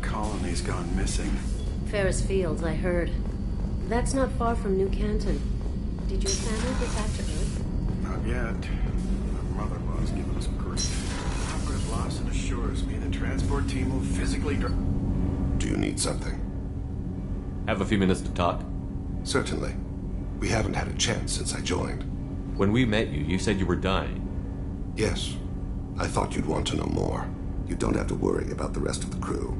colony's gone missing. Ferris Fields, I heard. That's not far from New Canton. Did your family get back to Earth? Not yet. My mother-in-law's giving us grief. Operative Lawson assures me the transport team will physically... Do you need something? Have a few minutes to talk? Certainly. We haven't had a chance since I joined. When we met you, you said you were dying. Yes. I thought you'd want to know more. You don't have to worry about the rest of the crew.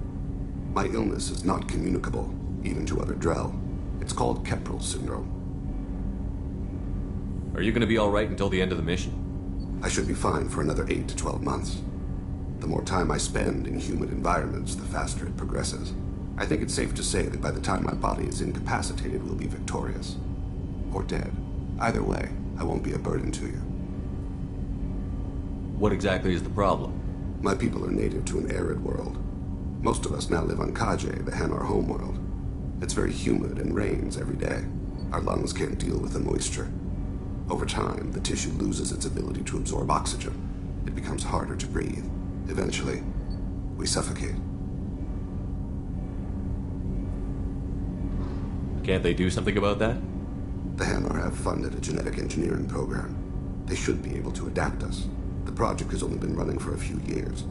My illness is not communicable, even to other Drell. It's called Keprel syndrome. Are you going to be all right until the end of the mission? I should be fine for another 8 to 12 months. The more time I spend in humid environments, the faster it progresses. I think it's safe to say that by the time my body is incapacitated, we'll be victorious. Or dead. Either way, I won't be a burden to you. What exactly is the problem? My people are native to an arid world. Most of us now live on Kage, the Hanar homeworld. It's very humid and rains every day. Our lungs can't deal with the moisture. Over time, the tissue loses its ability to absorb oxygen. It becomes harder to breathe. Eventually, we suffocate. Can't they do something about that? The Hanar have funded a genetic engineering program. They should be able to adapt us. The project has only been running for a few years.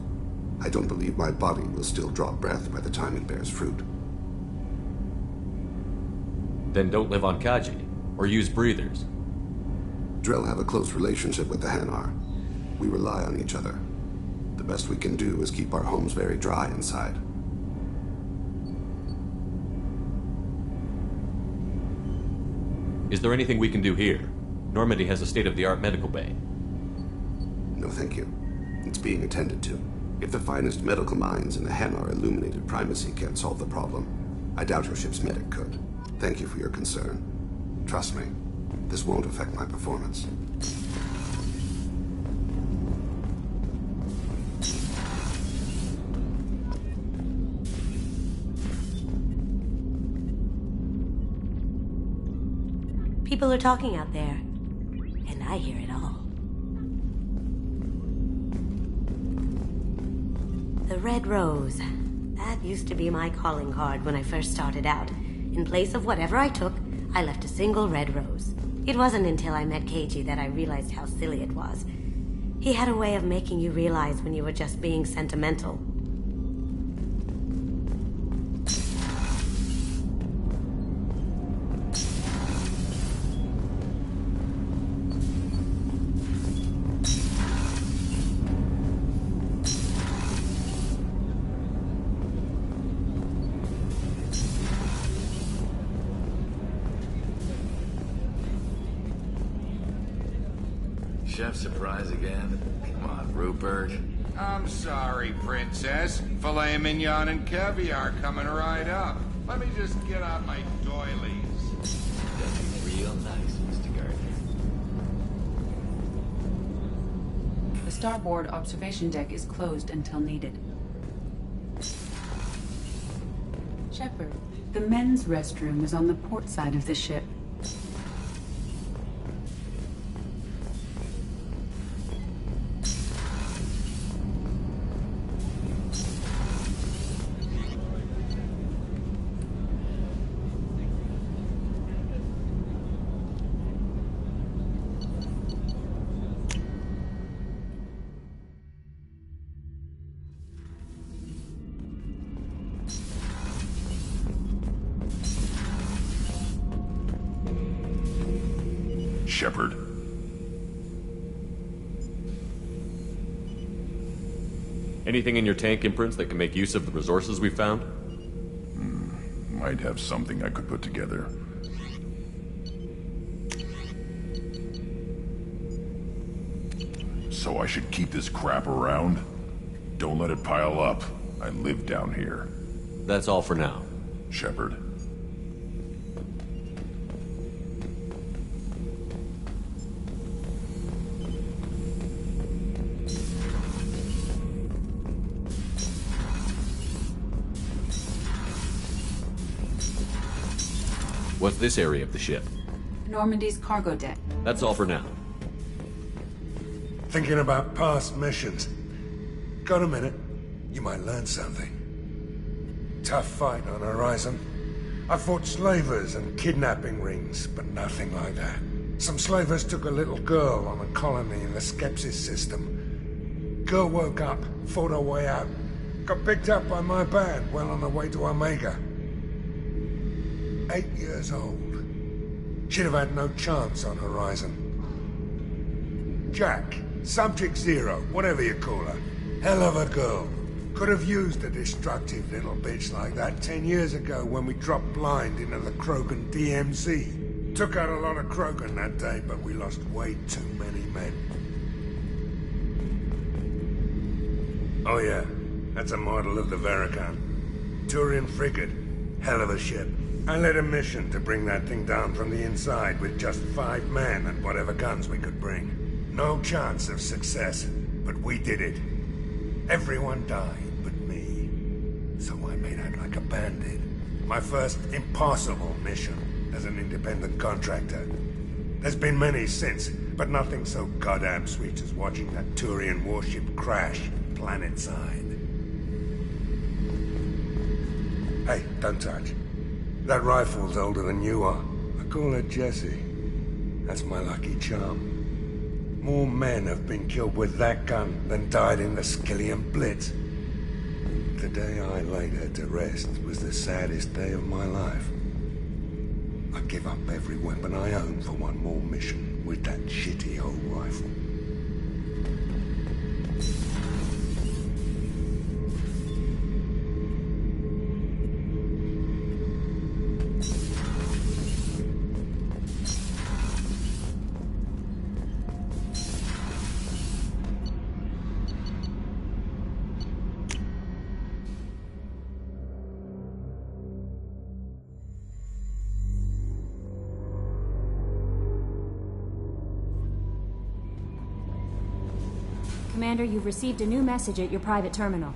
I don't believe my body will still draw breath by the time it bears fruit. Then don't live on Kaji, or use breathers. Drell have a close relationship with the Hanar. We rely on each other. The best we can do is keep our homes very dry inside. Is there anything we can do here? Normandy has a state-of-the-art medical bay. No, thank you. It's being attended to. If the finest medical minds in the Hanar illuminated primacy can't solve the problem, I doubt your ship's medic could. Thank you for your concern. Trust me, this won't affect my performance. People are talking out there, and I hear it all. The Red Rose. That used to be my calling card when I first started out. In place of whatever I took, I left a single red rose. It wasn't until I met Keiji that I realized how silly it was. He had a way of making you realize when you were just being sentimental. Chef surprise again? Come on, Rupert. I'm sorry, Princess. Filet mignon and caviar coming right up. Let me just get out my doilies. That'd be real nice, Mr. Gardner. The starboard observation deck is closed until needed. Shepard, the men's restroom is on the port side of the ship. Shepard. Anything in your tank imprints that can make use of the resources we found? Might have something I could put together. So I should keep this crap around? Don't let it pile up. I live down here. That's all for now. Shepard. What's this area of the ship? Normandy's cargo deck. That's all for now. Thinking about past missions. Got a minute? You might learn something. Tough fight on Horizon. I fought slavers and kidnapping rings, but nothing like that. Some slavers took a little girl on a colony in the Skepsis system. Girl woke up, fought her way out, got picked up by my band well on her way to Omega. 8 years old. She'd have had no chance on Horizon. Jack, Subject Zero, whatever you call her. Hell of a girl. Could have used a destructive little bitch like that 10 years ago when we dropped blind into the Krogan DMZ. Took out a lot of Krogan that day, but we lost way too many men. Oh yeah, that's a model of the Verican. Turian frigate. Hell of a ship. I led a mission to bring that thing down from the inside with just 5 men and whatever guns we could bring. No chance of success, but we did it. Everyone died but me. So I made out like a bandit. My first impossible mission as an independent contractor. There's been many since, but nothing so goddamn sweet as watching that Turian warship crash planetside. Hey, don't touch. That rifle's older than you are. I call her Jessie. That's my lucky charm. More men have been killed with that gun than died in the Skillian Blitz. The day I laid her to rest was the saddest day of my life. I give up every weapon I own for one more mission with that shitty old rifle. Commander, you've received a new message at your private terminal.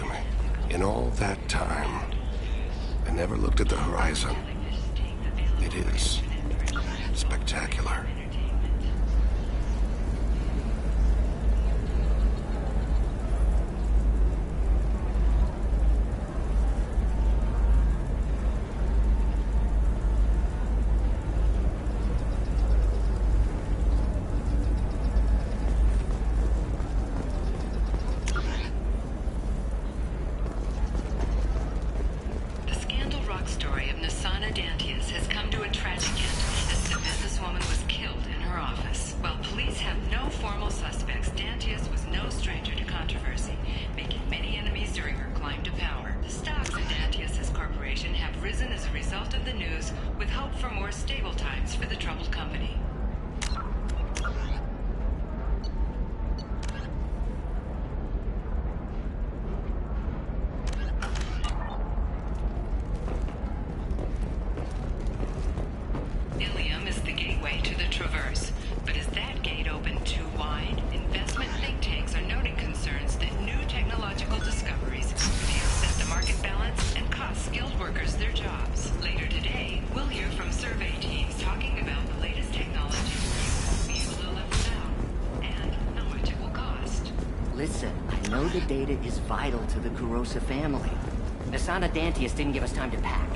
me. In all that time, I never looked at the horizon. It is spectacular. The data is vital to the Kurosa family. Asana Dantius didn't give us time to pack.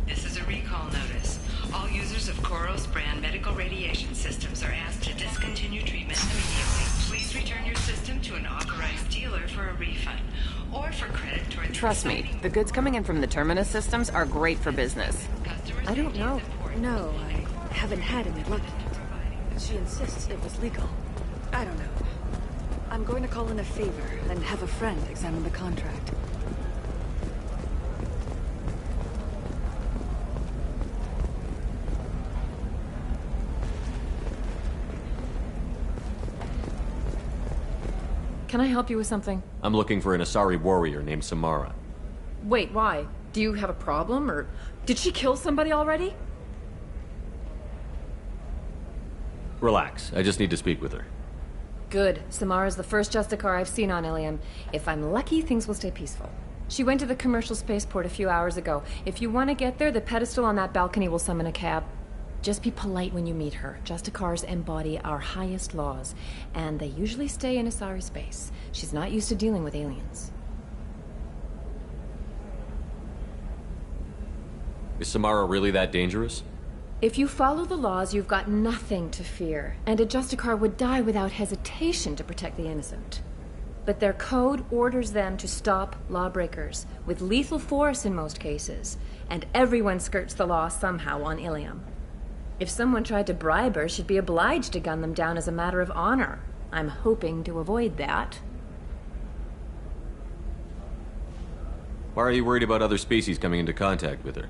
This is a recall notice. All users of Koros brand medical radiation systems are asked to discontinue treatment immediately. Please return your system to an authorized dealer for a refund or for credit towards... Trust me, the goods coming in from the Terminus systems are great for business. I don't know. No, I haven't had any luck. She insists it was legal. I don't know. I'm going to call in a favor and have a friend examine the contract. Can I help you with something? I'm looking for an Asari warrior named Samara. Wait, why? Do you have a problem, or did she kill somebody already? Relax, I just need to speak with her. Good. Samara's the first Justicar I've seen on Ilium. If I'm lucky, things will stay peaceful. She went to the commercial spaceport a few hours ago. If you want to get there, the pedestal on that balcony will summon a cab. Just be polite when you meet her. Justicars embody our highest laws, and they usually stay in Asari space. She's not used to dealing with aliens. Is Samara really that dangerous? If you follow the laws, you've got nothing to fear, and a Justicar would die without hesitation to protect the innocent. But their code orders them to stop lawbreakers, with lethal force in most cases, and everyone skirts the law somehow on Ilium. If someone tried to bribe her, she'd be obliged to gun them down as a matter of honor. I'm hoping to avoid that. Why are you worried about other species coming into contact with her?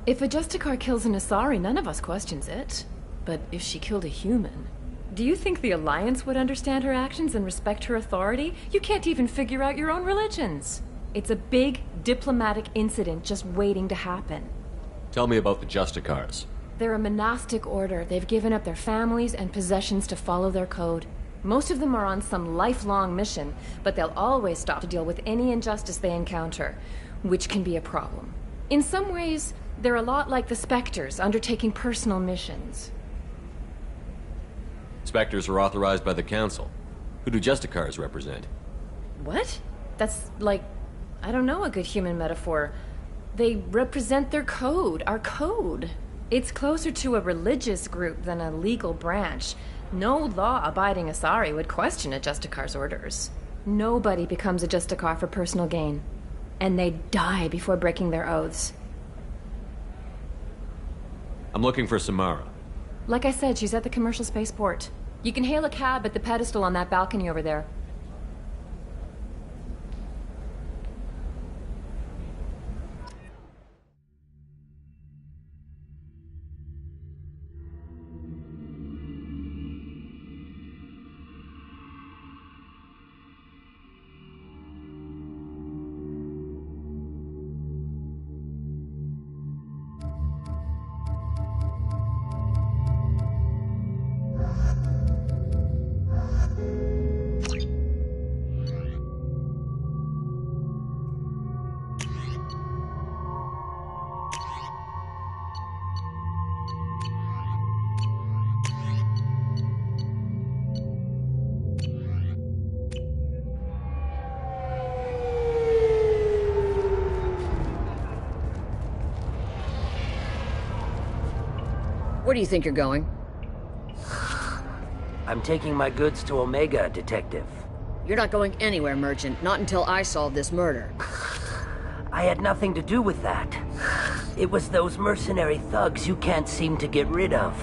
If a Justicar kills an Asari, none of us questions it. But if she killed a human... Do you think the Alliance would understand her actions and respect her authority? You can't even figure out your own religions. It's a big diplomatic incident just waiting to happen. Tell me about the Justicars. They're a monastic order. They've given up their families and possessions to follow their code. Most of them are on some lifelong mission, but they'll always stop to deal with any injustice they encounter, which can be a problem. In some ways, they're a lot like the Spectres, undertaking personal missions. Spectres are authorized by the Council. Who do Justicars represent? What? That's like, I don't know, a good human metaphor. They represent their code, our code. It's closer to a religious group than a legal branch. No law-abiding Asari would question a Justicar's orders. Nobody becomes a Justicar for personal gain. And they die before breaking their oaths. I'm looking for Samara. Like I said, she's at the commercial spaceport. You can hail a cab at the pedestal on that balcony over there. Where do you think you're going? I'm taking my goods to Omega, Detective. You're not going anywhere, Merchant. Not until I solve this murder. I had nothing to do with that. It was those mercenary thugs you can't seem to get rid of.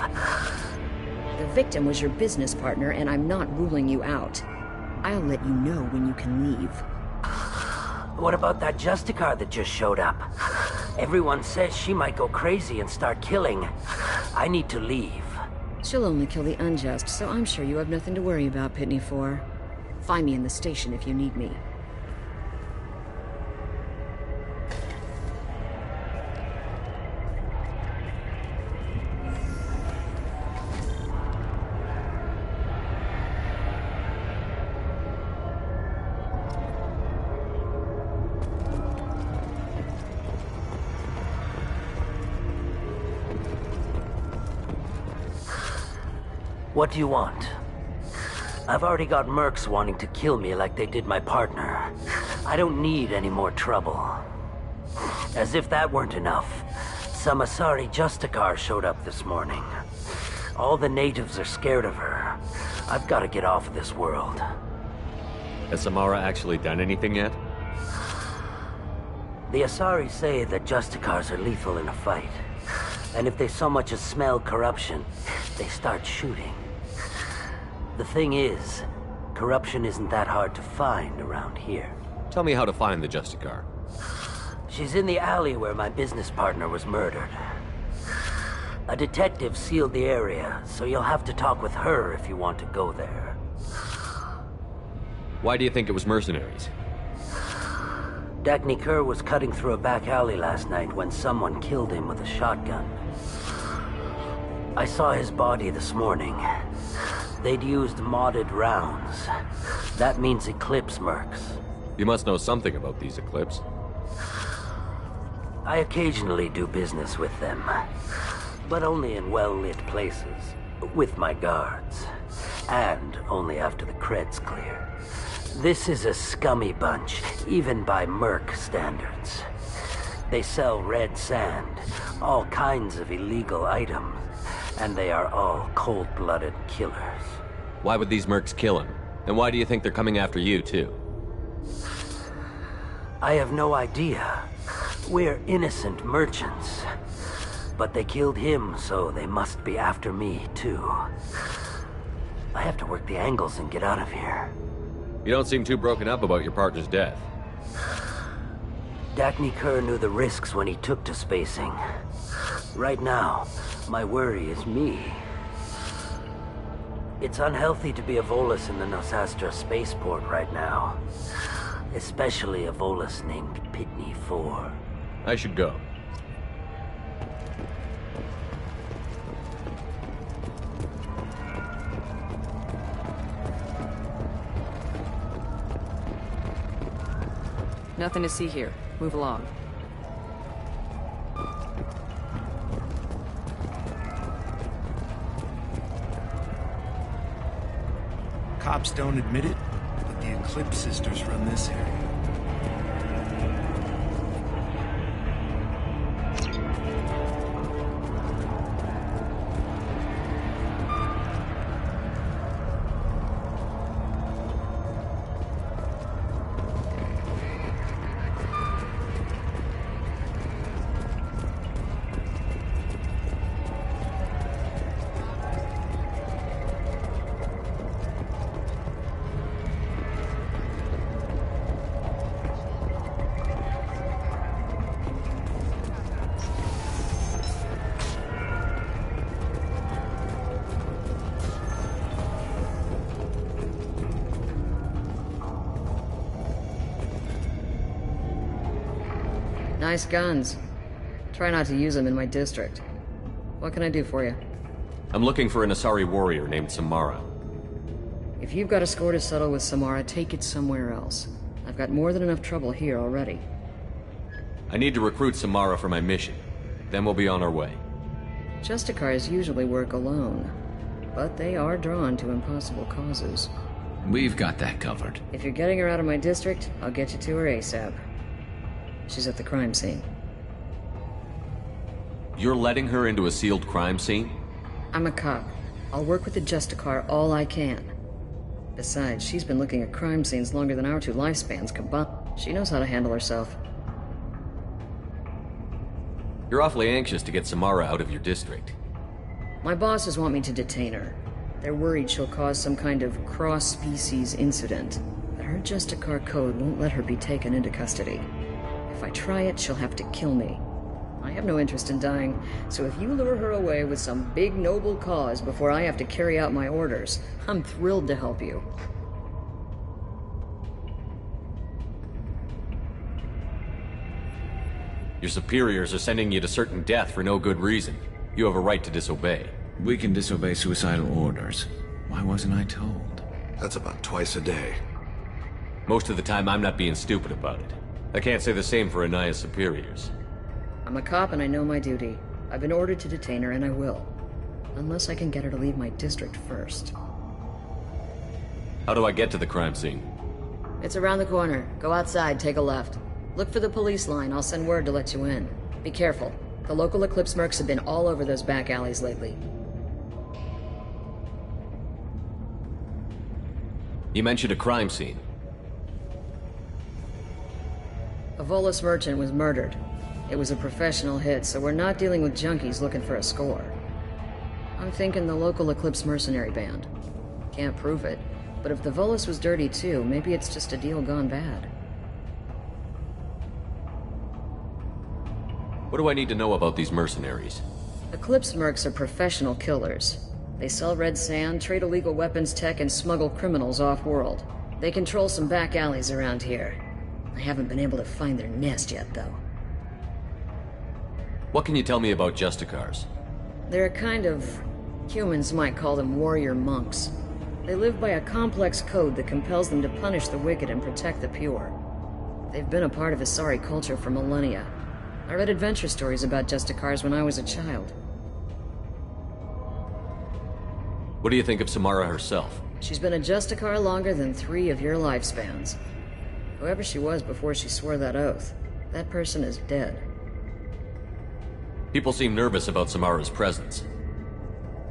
The victim was your business partner, and I'm not ruling you out. I'll let you know when you can leave. What about that Justicar that just showed up? Everyone says she might go crazy and start killing. I need to leave. She'll only kill the unjust, so I'm sure you have nothing to worry about, Pitney 4. Find me in the station if you need me. What do you want? I've already got mercs wanting to kill me like they did my partner. I don't need any more trouble. As if that weren't enough, some Asari Justicar showed up this morning. All the natives are scared of her. I've got to get off of this world. Has Samara actually done anything yet? The Asari say that Justicars are lethal in a fight. And if they so much as smell corruption, they start shooting. The thing is, corruption isn't that hard to find around here. Tell me how to find the Justicar. She's in the alley where my business partner was murdered. A detective sealed the area, so you'll have to talk with her if you want to go there. Why do you think it was mercenaries? Dagny Kerr was cutting through a back alley last night when someone killed him with a shotgun. I saw his body this morning. They'd used modded rounds. That means Eclipse mercs. You must know something about these Eclipse. I occasionally do business with them, but only in well-lit places, with my guards, and only after the cred's clear. This is a scummy bunch, even by merc standards. They sell red sand, all kinds of illegal items, and they are all cold-blooded killers. Why would these mercs kill him? And why do you think they're coming after you, too? I have no idea. We're innocent merchants. But they killed him, so they must be after me, too. I have to work the angles and get out of here. You don't seem too broken up about your partner's death. Dagny Kerr knew the risks when he took to spacing. Right now, my worry is me. It's unhealthy to be a Volus in the Nosastra spaceport right now. Especially a Volus named Pitney 4. I should go. Nothing to see here. Move along. Cops don't admit it, but the Eclipse sisters run this area. Nice guns. Try not to use them in my district. What can I do for you? I'm looking for an Asari warrior named Samara. If you've got a score to settle with Samara, take it somewhere else. I've got more than enough trouble here already. I need to recruit Samara for my mission. Then we'll be on our way. Justicars usually work alone, but they are drawn to impossible causes. We've got that covered. If you're getting her out of my district, I'll get you to her ASAP. She's at the crime scene. You're letting her into a sealed crime scene? I'm a cop. I'll work with the Justicar all I can. Besides, she's been looking at crime scenes longer than our 2 lifespans combined. She knows how to handle herself. You're awfully anxious to get Samara out of your district. My bosses want me to detain her. They're worried she'll cause some kind of cross-species incident. But her Justicar code won't let her be taken into custody. If I try it, she'll have to kill me. I have no interest in dying, so if you lure her away with some big noble cause before I have to carry out my orders, I'm thrilled to help you. Your superiors are sending you to certain death for no good reason. You have a right to disobey. We can disobey suicidal orders. Why wasn't I told? That's about twice a day. Most of the time, I'm not being stupid about it. I can't say the same for Anaya's superiors. I'm a cop and I know my duty. I've been ordered to detain her and I will. Unless I can get her to leave my district first. How do I get to the crime scene? It's around the corner. Go outside, take a left. Look for the police line. I'll send word to let you in. Be careful. The local Eclipse mercs have been all over those back alleys lately. You mentioned a crime scene. A Volus merchant was murdered. It was a professional hit, so we're not dealing with junkies looking for a score. I'm thinking the local Eclipse mercenary band. Can't prove it, but if the Volus was dirty too, maybe it's just a deal gone bad. What do I need to know about these mercenaries? Eclipse mercs are professional killers. They sell red sand, trade illegal weapons tech, and smuggle criminals off-world. They control some back alleys around here. I haven't been able to find their nest yet, though. What can you tell me about Justicars? They're a kind of... humans might call them warrior monks. They live by a complex code that compels them to punish the wicked and protect the pure. They've been a part of Asari culture for millennia. I read adventure stories about Justicars when I was a child. What do you think of Samara herself? She's been a Justicar longer than 3 of your lifespans. Whoever she was before she swore that oath, that person is dead. People seem nervous about Samara's presence.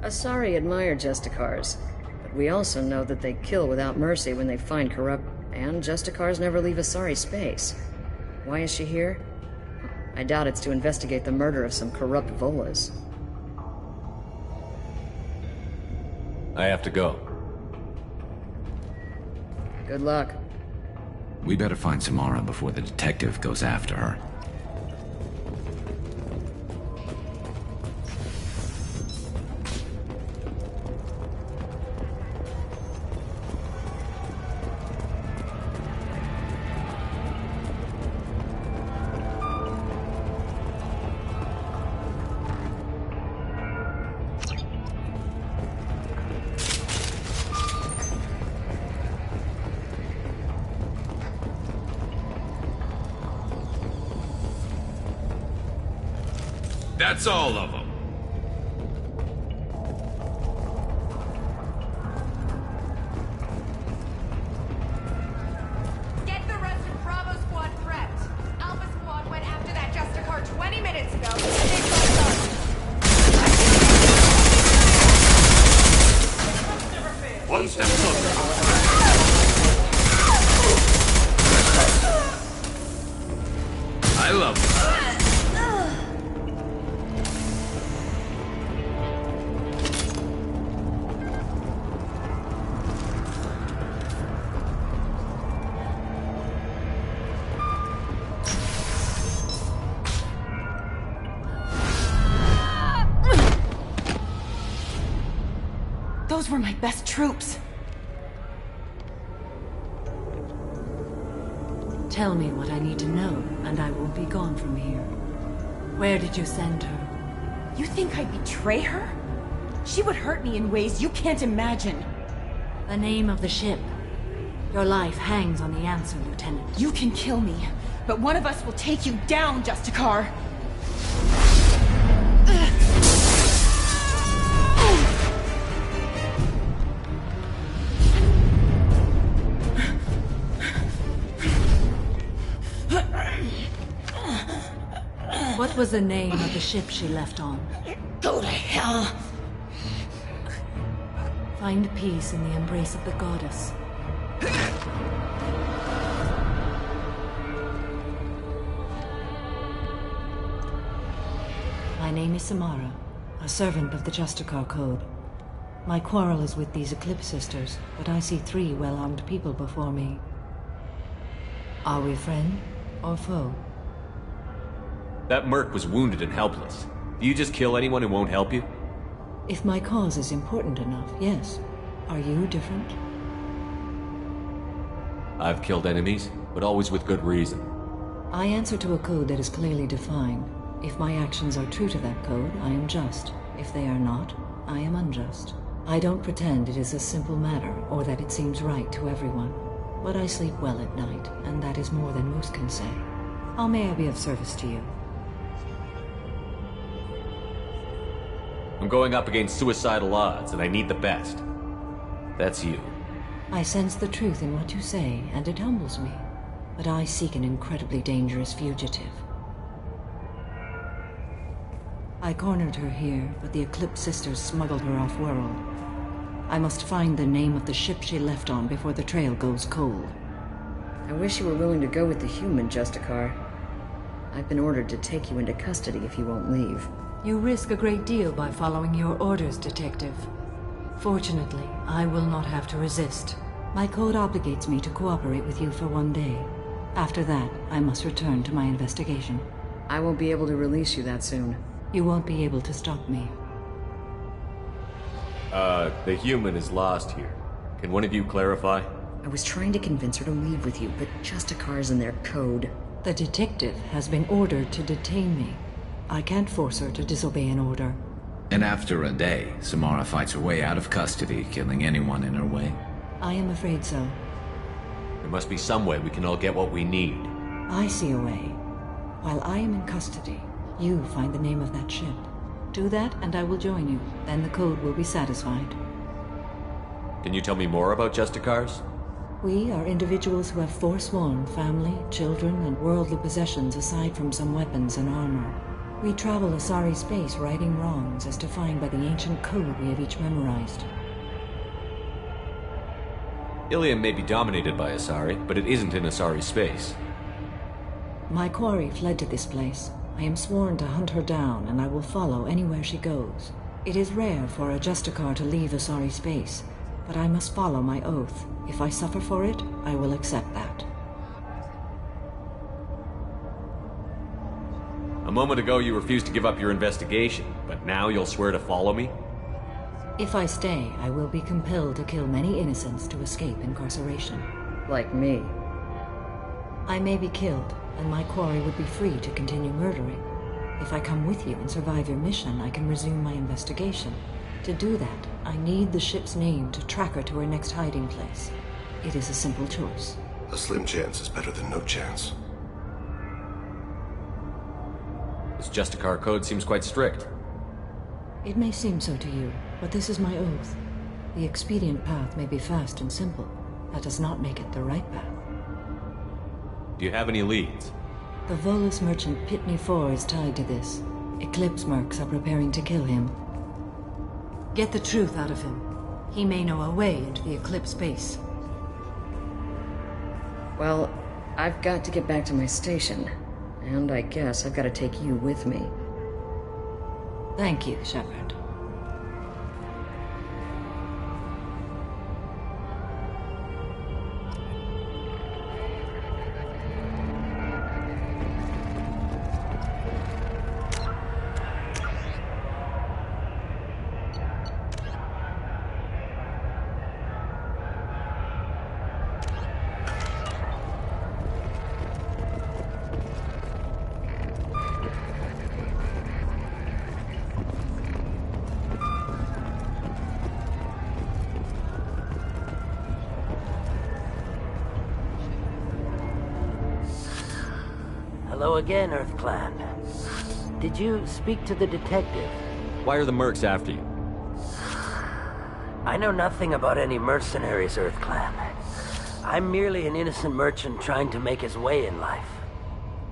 Asari admire Justicars, but we also know that they kill without mercy when they find corrupt... and Justicars never leave Asari space. Why is she here? I doubt it's to investigate the murder of some corrupt Volas. I have to go. Good luck. We better find Samara before the detective goes after her. That's all of them. Get the rest of Bravo Squad prepped. Alpha Squad went after that Justicar 20 minutes ago. One step closer. I love it. Those were my best troops. Tell me what I need to know, and I will be gone from here. Where did you send her? You think I'd betray her? She would hurt me in ways you can't imagine. The name of the ship. Your life hangs on the answer, Lieutenant. You can kill me, but one of us will take you down, Justicar. What was the name of the ship she left on? Go to hell. Find peace in the embrace of the goddess. My name is Samara, a servant of the Justicar Code. My quarrel is with these Eclipse Sisters, but I see 3 well-armed people before me. Are we friend or foe? That merc was wounded and helpless. Do you just kill anyone who won't help you? If my cause is important enough, yes. Are you different? I've killed enemies, but always with good reason. I answer to a code that is clearly defined. If my actions are true to that code, I am just. If they are not, I am unjust. I don't pretend it is a simple matter, or that it seems right to everyone. But I sleep well at night, and that is more than most can say. How may I be of service to you? I'm going up against suicidal odds, and I need the best. That's you. I sense the truth in what you say, and it humbles me. But I seek an incredibly dangerous fugitive. I cornered her here, but the Eclipse Sisters smuggled her off-world. I must find the name of the ship she left on before the trail goes cold. I wish you were willing to go with the human, Justicar. I've been ordered to take you into custody if you won't leave. You risk a great deal by following your orders, Detective. Fortunately, I will not have to resist. My code obligates me to cooperate with you for 1 day. After that, I must return to my investigation. I won't be able to release you that soon. You won't be able to stop me. The human is lost here. Can one of you clarify? I was trying to convince her to leave with you, but Justicar's in their code. The detective has been ordered to detain me. I can't force her to disobey an order. And after a day, Samara fights her way out of custody, killing anyone in her way. I am afraid so. There must be some way we can all get what we need. I see a way. While I am in custody, you find the name of that ship. Do that, and I will join you. Then the code will be satisfied. Can you tell me more about Justicars? We are individuals who have forsworn family, children, and worldly possessions aside from some weapons and armor. We travel Asari space righting wrongs as defined by the ancient code we have each memorized. Ilium may be dominated by Asari, but it isn't in Asari space. My quarry fled to this place. I am sworn to hunt her down, and I will follow anywhere she goes. It is rare for a Justicar to leave Asari space, but I must follow my oath. If I suffer for it, I will accept that. A moment ago you refused to give up your investigation, but now you'll swear to follow me? If I stay, I will be compelled to kill many innocents to escape incarceration. Like me. I may be killed, and my quarry would be free to continue murdering. If I come with you and survive your mission, I can resume my investigation. To do that, I need the ship's name to track her to her next hiding place. It is a simple choice. A slim chance is better than no chance. This Justicar code seems quite strict. It may seem so to you, but this is my oath. The expedient path may be fast and simple. That does not make it the right path. Do you have any leads? The Volus merchant Pitney IV is tied to this. Eclipse mercs are preparing to kill him. Get the truth out of him. He may know a way into the Eclipse base. Well, I've got to get back to my station. And I guess I've got to take you with me. Thank you, Shepard. Hello again, Earth Clan. Did you speak to the detective? Why are the mercs after you? I know nothing about any mercenaries, Earth Clan. I'm merely an innocent merchant trying to make his way in life.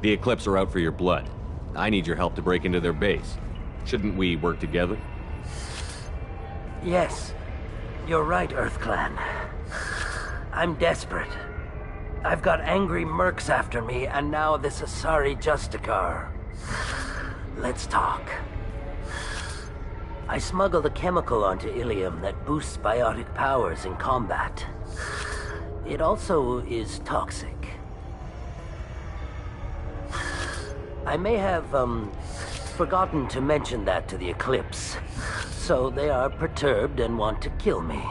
The Eclipse are out for your blood. I need your help to break into their base. Shouldn't we work together? Yes. You're right, EarthClan. I'm desperate. I've got angry mercs after me, and now this Asari Justicar. Let's talk. I smuggled a chemical onto Ilium that boosts biotic powers in combat. It also is toxic. I may have, forgotten to mention that to the Eclipse. So they are perturbed and want to kill me.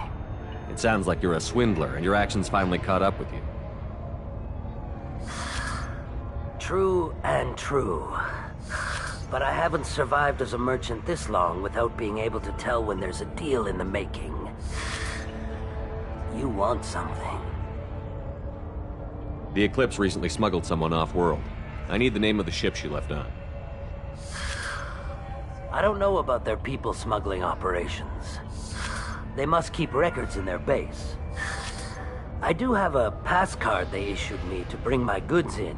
It sounds like you're a swindler, and your actions finally caught up with you. True and true. But I haven't survived as a merchant this long without being able to tell when there's a deal in the making. You want something. The Eclipse recently smuggled someone off-world. I need the name of the ship she left on. I don't know about their people smuggling operations. They must keep records in their base. I do have a pass card they issued me to bring my goods in.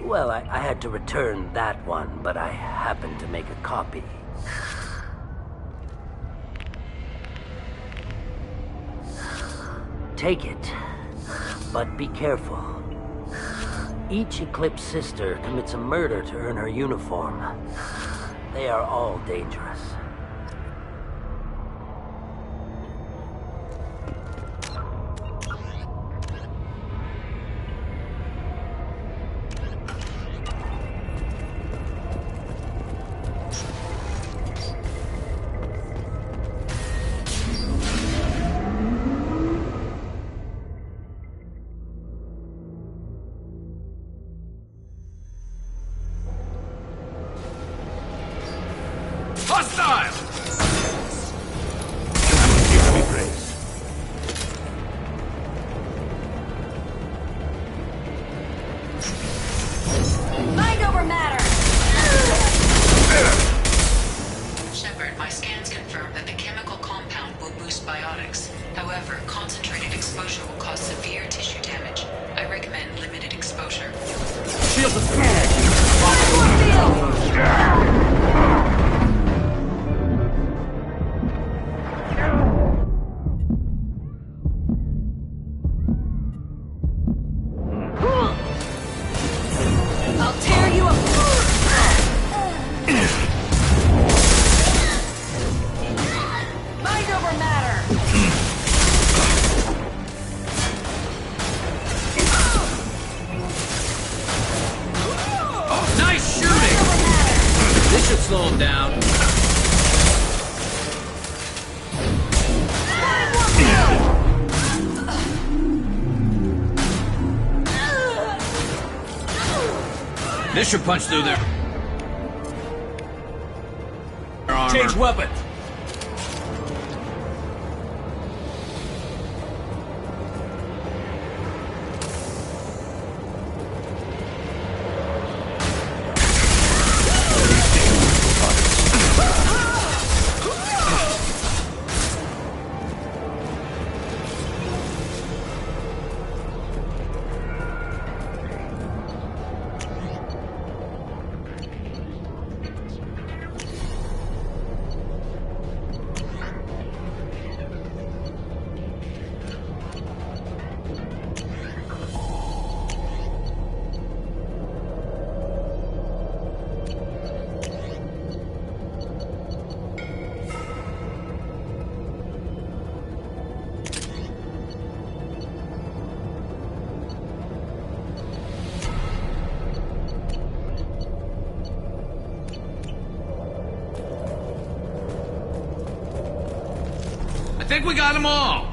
Well, I had to return that one, but I happened to make a copy. Take it, but be careful. Each Eclipse sister commits a murder to earn her uniform. They are all dangerous. This should punch through their armor. Change weapon! I think we got them all!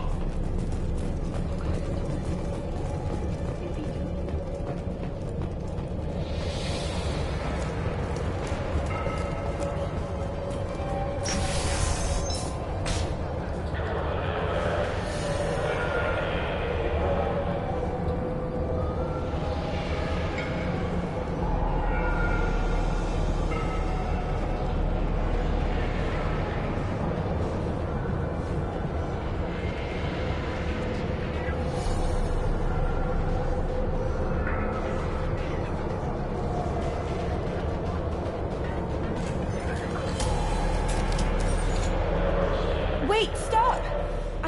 Wait, stop!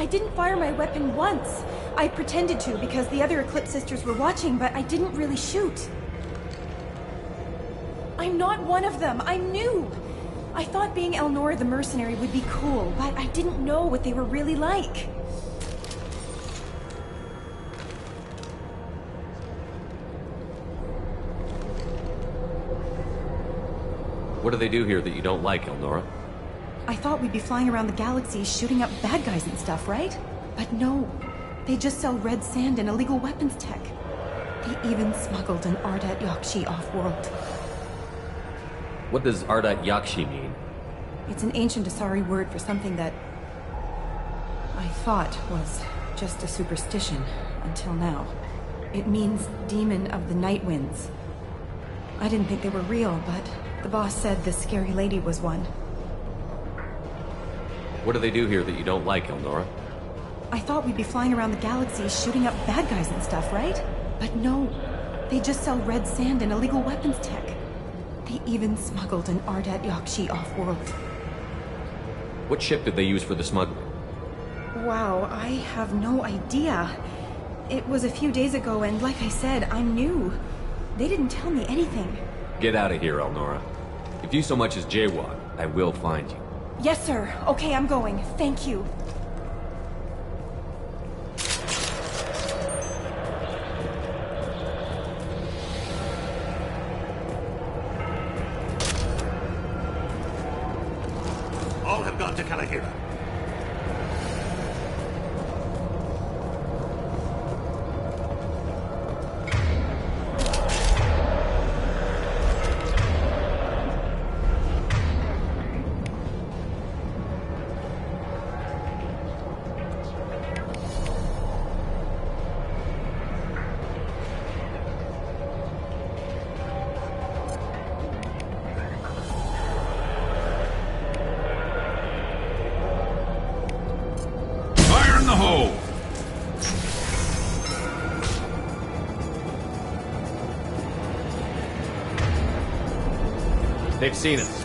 I didn't fire my weapon once. I pretended to because the other Eclipse sisters were watching, but I didn't really shoot. I'm not one of them. I'm new. I thought being Elnora the mercenary would be cool, but I didn't know what they were really like. What do they do here that you don't like, Elnora? I thought we'd be flying around the galaxy shooting up bad guys and stuff, right? But no. They just sell red sand and illegal weapons tech. They even smuggled an Ardat Yakshi off-world. What does Ardat Yakshi mean? It's an ancient Asari word for something that I thought was just a superstition until now. It means demon of the night winds. I didn't think they were real, but the boss said this scary lady was one. What do they do here that you don't like, Elnora? I thought we'd be flying around the galaxy shooting up bad guys and stuff, right? But no. They just sell red sand and illegal weapons tech. They even smuggled an Ardat Yakshi off-world. What ship did they use for the smuggling? Wow, I have no idea. It was a few days ago, and like I said, I'm new. They didn't tell me anything. Get out of here, Elnora. If you so much as jaywalk, I will find you. Yes, sir. Okay, I'm going. Thank you. All have gone to Caligula. They've seen us.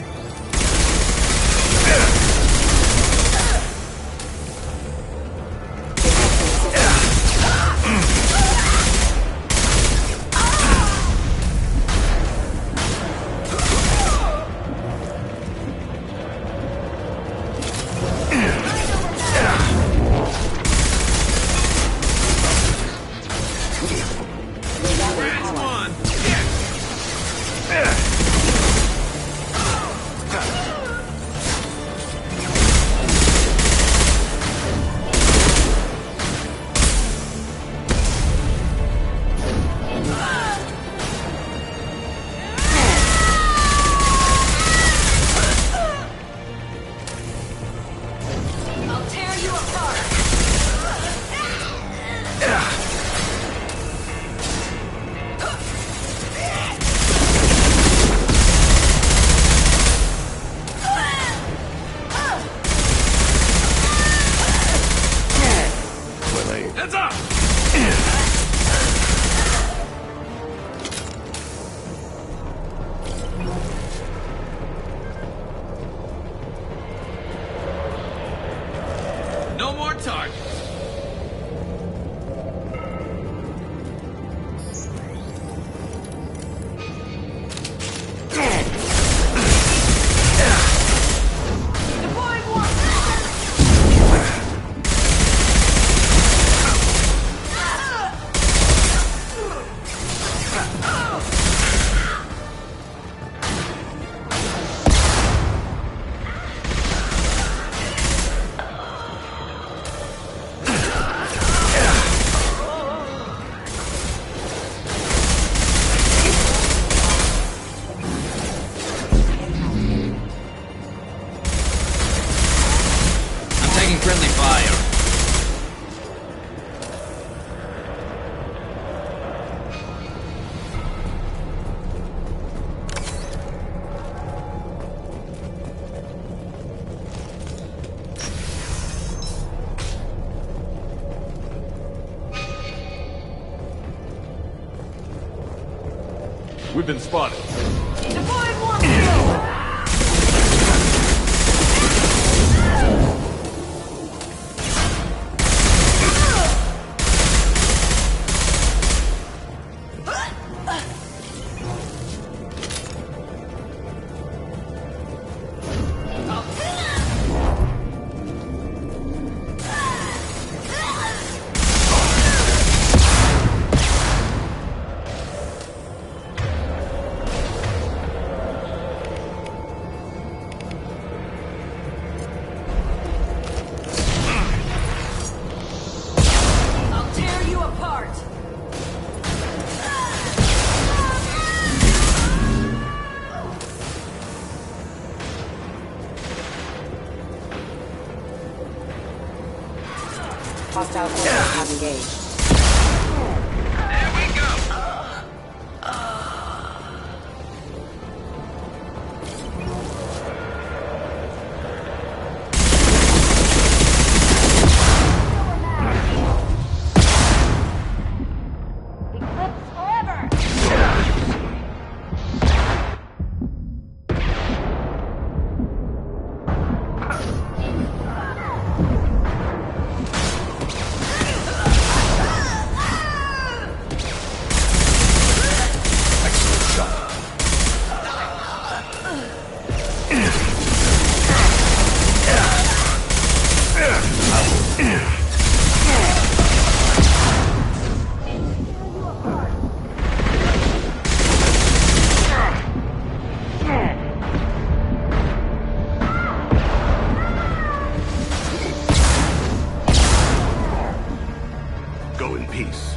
We've been spotted. Deploying warp field! Hostile forces have engaged. There we go! Go in peace.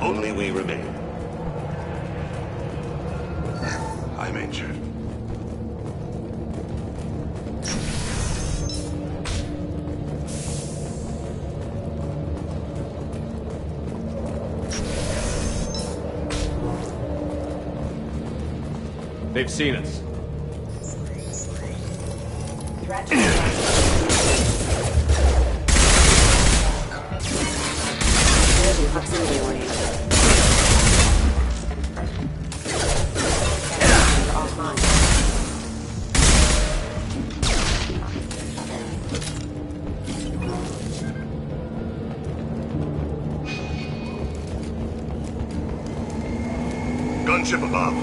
Only we remain. I'm injured. They've seen us. Proximity oriented. Offline. Gunship above.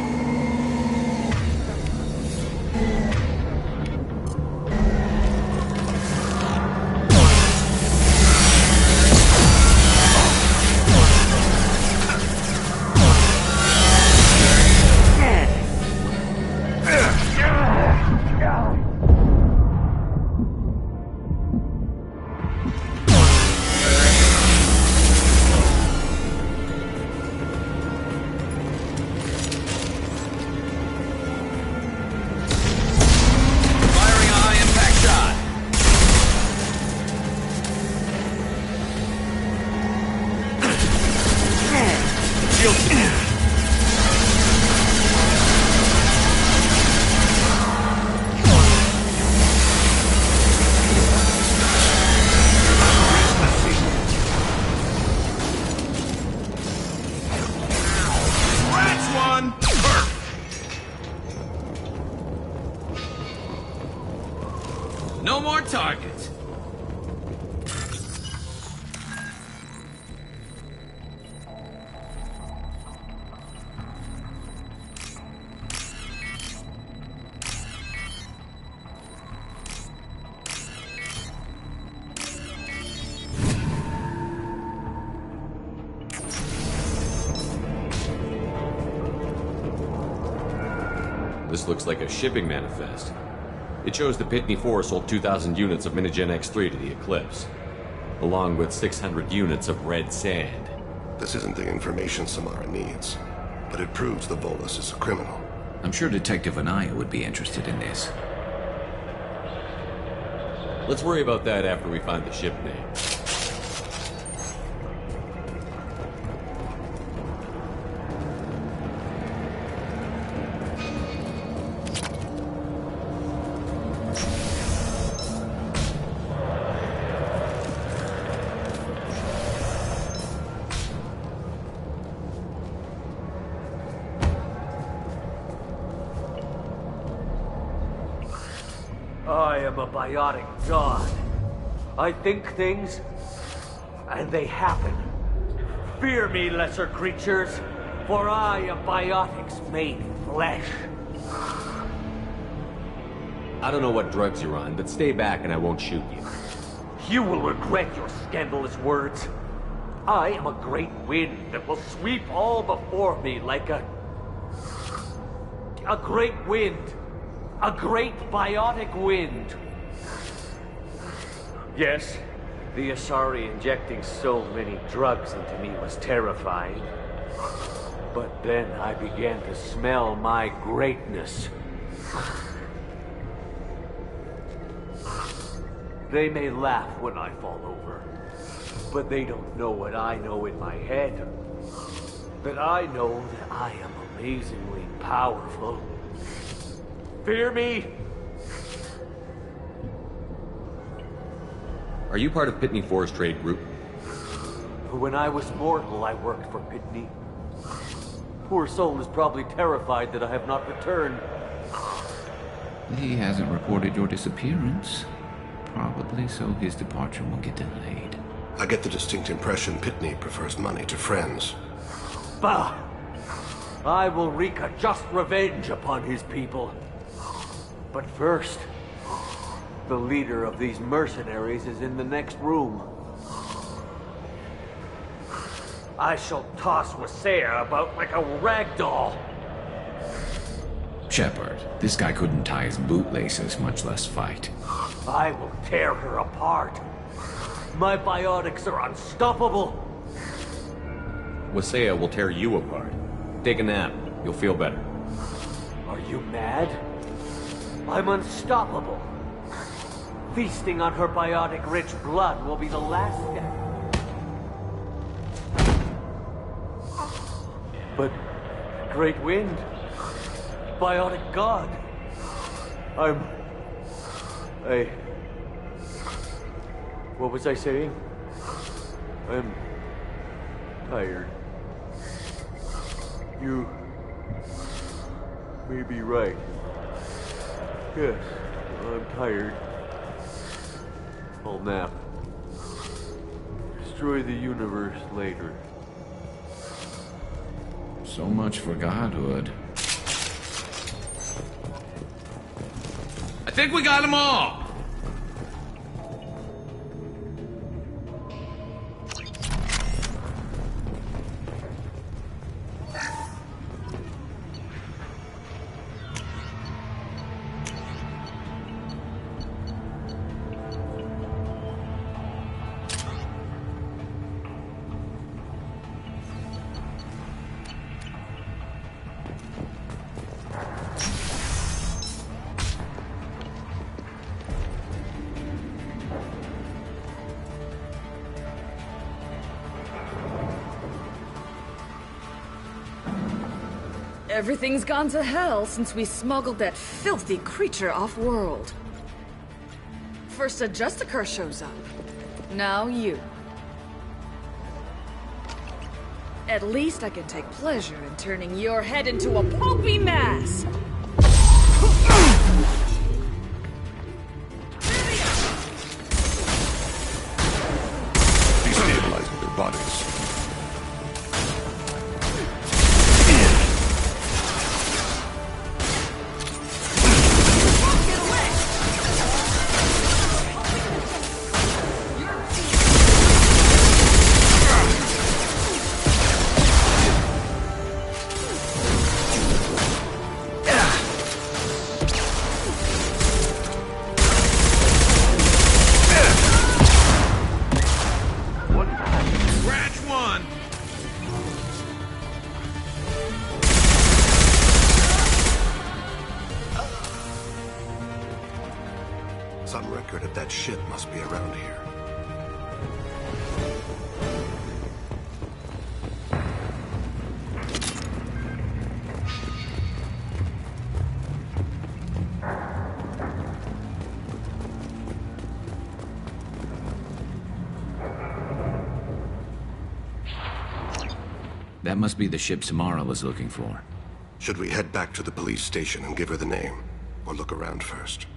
No more targets. This looks like a shipping manifest. It shows the Pitney 4 sold 2,000 units of Minigen X3 to the Eclipse, along with 600 units of red sand. This isn't the information Samara needs, but it proves the Volus is a criminal. I'm sure Detective Anaya would be interested in this. Let's worry about that after we find the ship name. I am a biotic god. I think things, and they happen. Fear me, lesser creatures, for I am biotics made flesh. I don't know what drugs you're on, but stay back and I won't shoot you. You will regret your scandalous words. I am a great wind that will sweep all before me like a great wind. A great biotic wind. Yes, the Asari injecting so many drugs into me was terrifying. But then I began to smell my greatness. They may laugh when I fall over, but they don't know what I know in my head. That I know that I am amazingly powerful. Fear me? Are you part of Pitney 4's trade group? When I was mortal, I worked for Pitney. Poor soul is probably terrified that I have not returned. He hasn't reported your disappearance. Probably so his departure will get delayed. I get the distinct impression Pitney prefers money to friends. Bah! I will wreak a just revenge upon his people. But first, the leader of these mercenaries is in the next room. I shall toss Wasea about like a rag doll. Shepard, this guy couldn't tie his bootlaces, much less fight. I will tear her apart. My biotics are unstoppable. Wasea will tear you apart. Take a nap. You'll feel better. Are you mad? I'm unstoppable. Feasting on her biotic-rich blood will be the last step. But, Great Wind, Biotic God, what was I saying? I'm tired. You may be right. Yes, I'm tired. I'll nap. Destroy the universe later. So much for godhood. I think we got them all! Everything's gone to hell since we smuggled that filthy creature off-world. First a Justicar shows up. Now you. At least I can take pleasure in turning your head into a pulpy mass! Destabilizing their bodies. Some record of that ship must be around here. That must be the ship Samara was looking for. Should we head back to the police station and give her the name? Or look around first?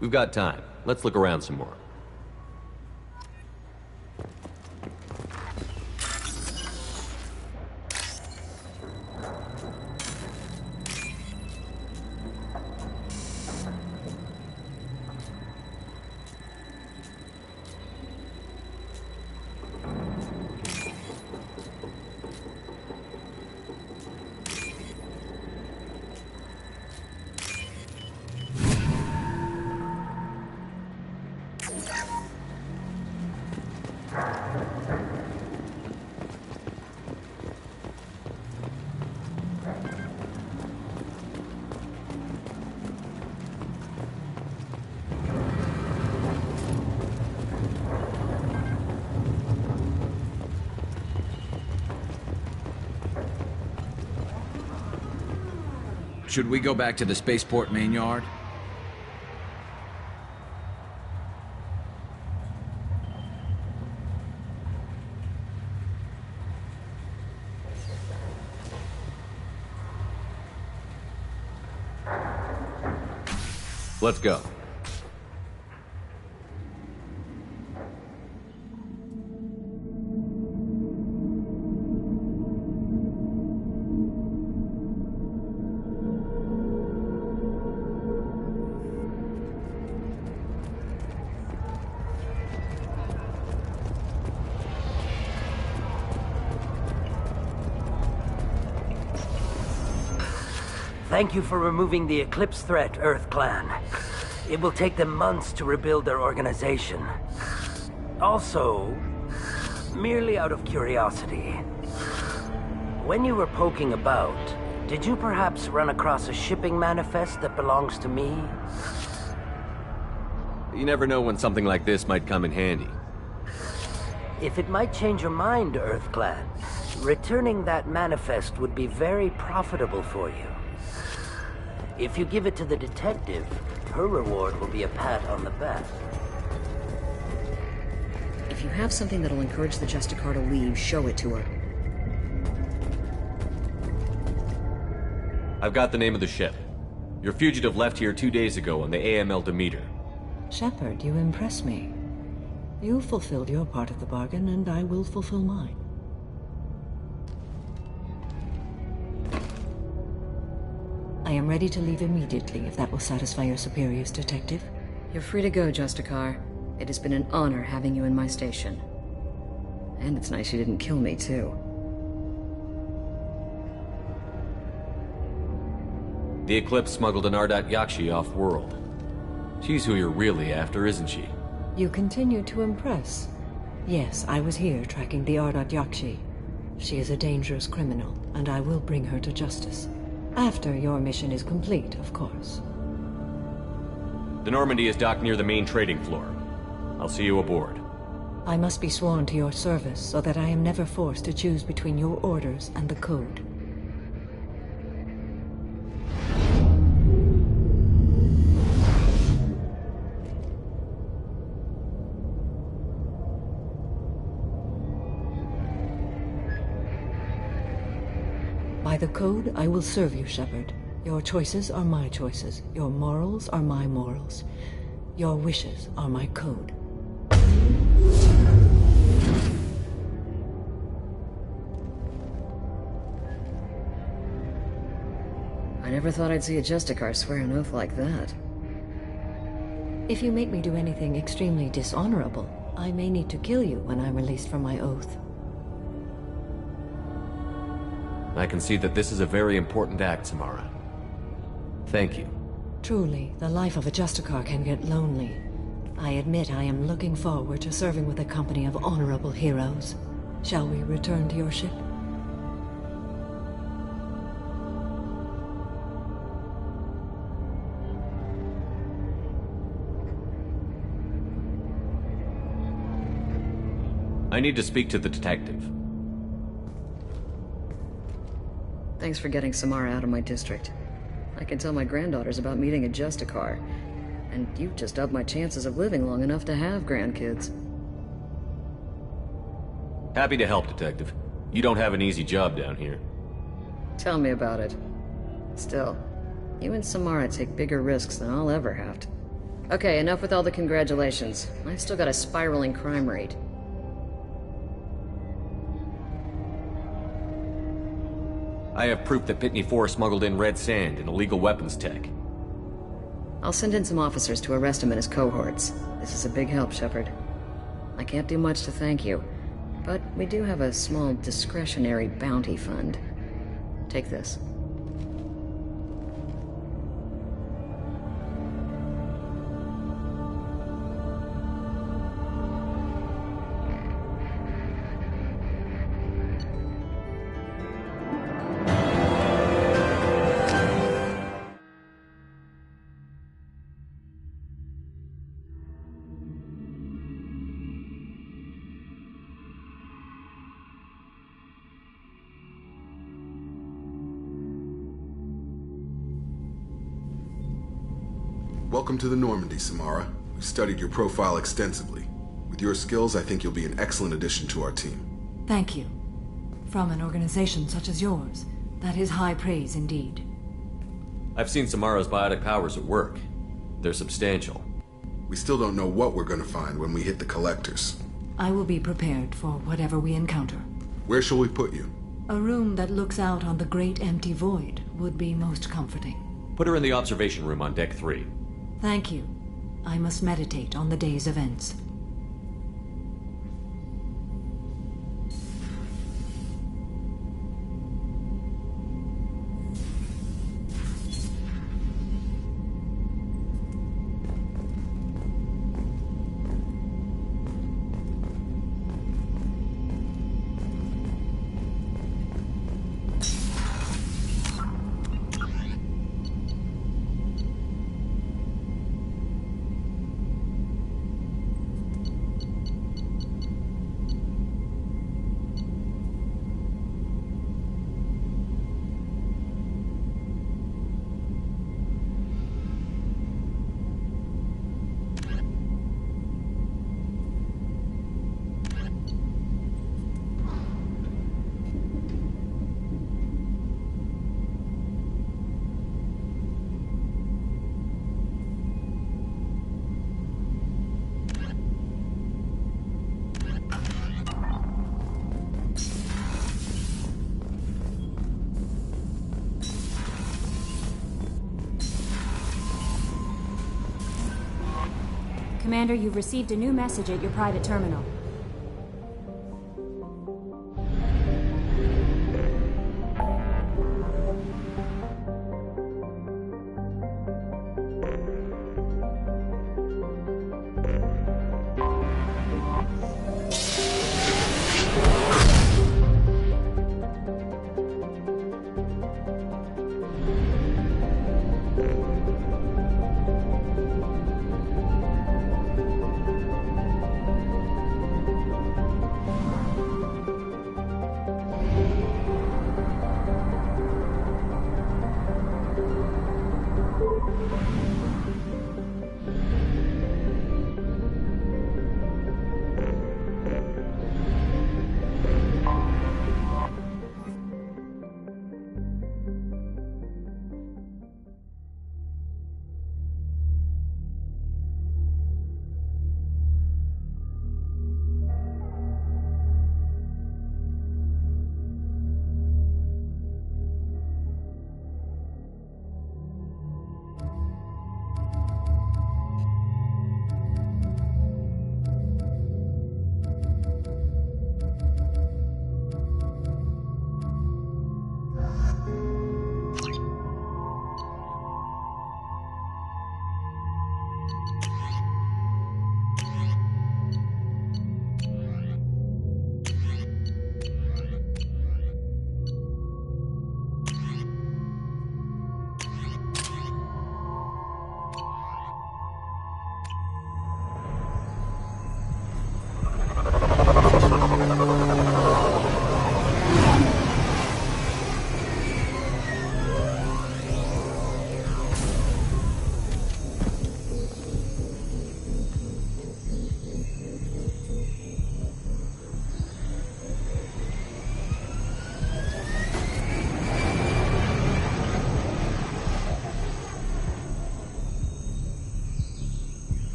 We've got time. Let's look around some more. Should we go back to the spaceport main yard? Let's go. Thank you for removing the Eclipse threat, Earth Clan. It will take them months to rebuild their organization. Also, merely out of curiosity, when you were poking about, did you perhaps run across a shipping manifest that belongs to me? You never know when something like this might come in handy. If it might change your mind, Earth Clan, returning that manifest would be very profitable for you. If you give it to the detective, her reward will be a pat on the back. If you have something that'll encourage the Justicar to leave, show it to her. I've got the name of the ship. Your fugitive left here 2 days ago on the AML Demeter. Shepard, you impress me. You fulfilled your part of the bargain, and I will fulfill mine. I am ready to leave immediately, if that will satisfy your superiors, Detective. You're free to go, Justicar. It has been an honor having you in my station. And it's nice you didn't kill me, too. The Eclipse smuggled an Ardat Yakshi off-world. She's who you're really after, isn't she? You continue to impress. Yes, I was here tracking the Ardat Yakshi. She is a dangerous criminal, and I will bring her to justice. After your mission is complete, of course. The Normandy is docked near the main trading floor. I'll see you aboard. I must be sworn to your service so that I am never forced to choose between your orders and the Code. By the Code, I will serve you, Shepard. Your choices are my choices. Your morals are my morals. Your wishes are my code. I never thought I'd see a Justicar swear an oath like that. If you make me do anything extremely dishonorable, I may need to kill you when I'm released from my oath. I can see that this is a very important act, Samara. Thank you. Truly, the life of a Justicar can get lonely. I admit I am looking forward to serving with a company of honorable heroes. Shall we return to your ship? I need to speak to the detective. Thanks for getting Samara out of my district. I can tell my granddaughters about meeting a Justicar, and you've just upped my chances of living long enough to have grandkids. Happy to help, Detective. You don't have an easy job down here. Tell me about it. Still, you and Samara take bigger risks than I'll ever have to. Okay, enough with all the congratulations. I've still got a spiraling crime rate. I have proof that Pitney 4 smuggled in red sand and illegal weapons tech. I'll send in some officers to arrest him and his cohorts. This is a big help, Shepard. I can't do much to thank you, but we do have a small discretionary bounty fund. Take this. Welcome to the Normandy, Samara. We've studied your profile extensively. With your skills, I think you'll be an excellent addition to our team. Thank you. From an organization such as yours, that is high praise indeed. I've seen Samara's biotic powers at work. They're substantial. We still don't know what we're going to find when we hit the collectors. I will be prepared for whatever we encounter. Where shall we put you? A room that looks out on the great empty void would be most comforting. Put her in the observation room on Deck 3. Thank you. I must meditate on the day's events. Commander, you've received a new message at your private terminal.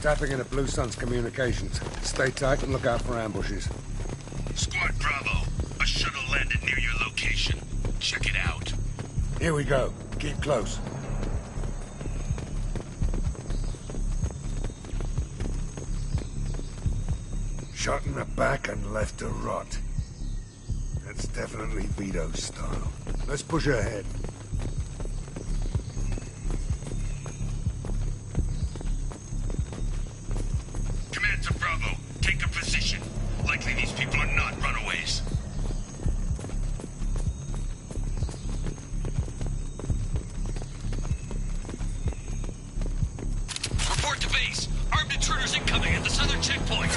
Tapping into Blue Sun's communications. Stay tight and look out for ambushes. Squad Bravo, a shuttle landed near your location. Check it out. Here we go. Keep close. Shot in the back and left to rot. That's definitely Vito's style. Let's push ahead. Command to Bravo, take a position. Likely these people are not runaways. Report to base. Armed intruders incoming at the southern checkpoint.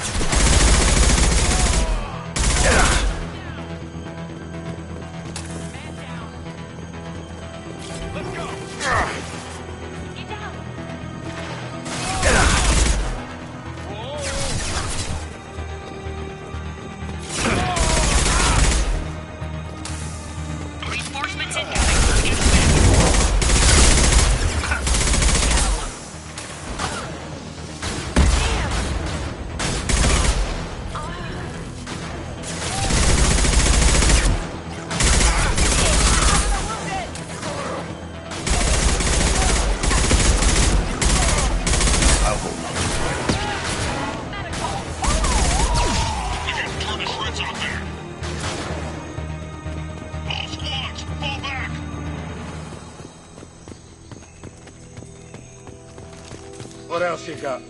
else you got?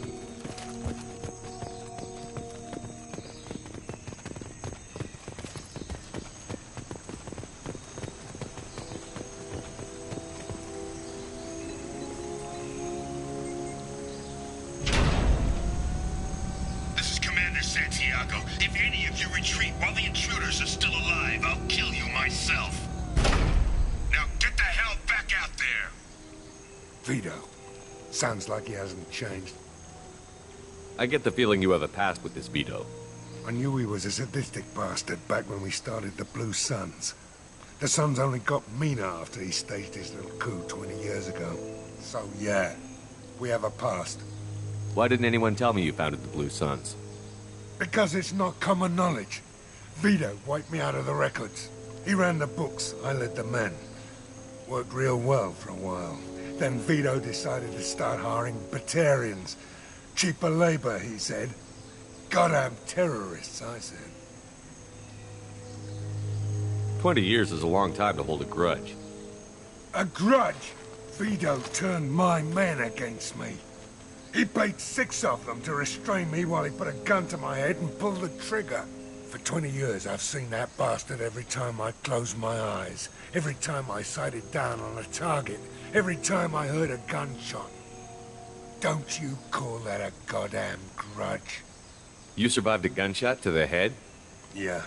This is Commander Santiago. If any of you retreat while the intruders are still alive, I'll kill you myself. Now get the hell back out there! Vito. Sounds like he hasn't changed. I get the feeling you have a past with this Vito. I knew he was a sadistic bastard back when we started the Blue Suns. The Suns only got meaner after he staged his little coup 20 years ago. So yeah, we have a past. Why didn't anyone tell me you founded the Blue Suns? Because it's not common knowledge. Vito wiped me out of the records. He ran the books, I led the men. Worked real well for a while. Then Vito decided to start hiring Batarians. Cheaper labor, he said. Goddamn terrorists, I said. 20 years is a long time to hold a grudge. A grudge? Vito turned my men against me. He paid 6 of them to restrain me while he put a gun to my head and pulled the trigger. For 20 years, I've seen that bastard every time I closed my eyes. Every time I sighted down on a target. Every time I heard a gunshot. Don't you call that a goddamn grudge? You survived a gunshot to the head? Yeah.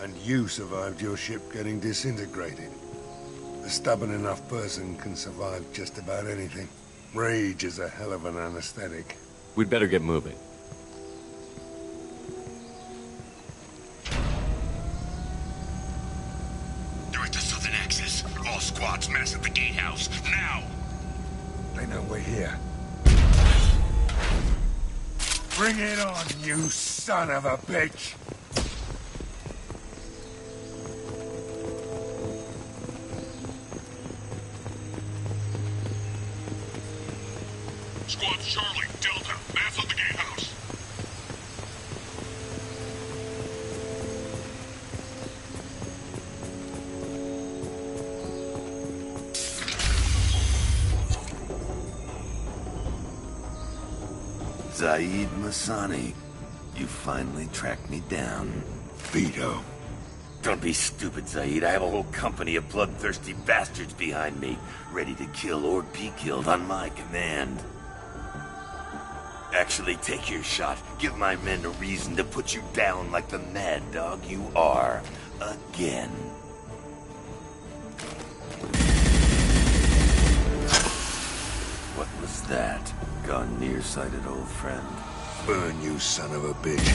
And you survived your ship getting disintegrated. A stubborn enough person can survive just about anything. Rage is a hell of an anesthetic. We'd better get moving. They're at the southern axis. All squads mass at the gatehouse, now! They know we're here. Bring it on, you son of a bitch! Squad Charlie, Delta, mass at the gatehouse. Zaid Masani, you finally tracked me down. Vito. Don't be stupid, Zaid. I have a whole company of bloodthirsty bastards behind me, ready to kill or be killed on my command. Actually, take your shot. Give my men a reason to put you down like the mad dog you are. Again. What was that? Gone nearsighted, old friend. Burn, you son of a bitch.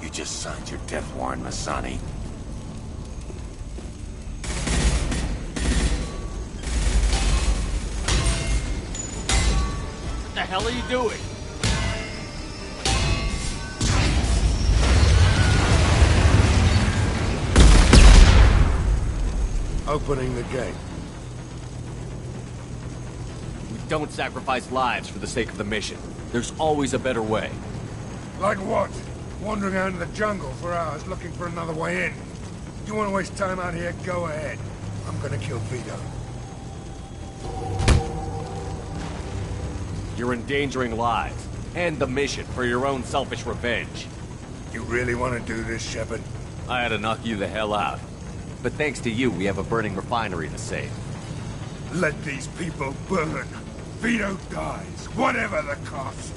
You just signed your death warrant, Masani. What the hell are you doing? Opening the gate. We don't sacrifice lives for the sake of the mission. There's always a better way. Like what? Wandering out in the jungle for hours looking for another way in. You want to waste time out here? Go ahead. I'm gonna kill Vito. You're endangering lives and the mission for your own selfish revenge. You really want to do this, Shepard? I had to knock you the hell out. But thanks to you, we have a burning refinery to save. Let these people burn. Vito dies, whatever the cost.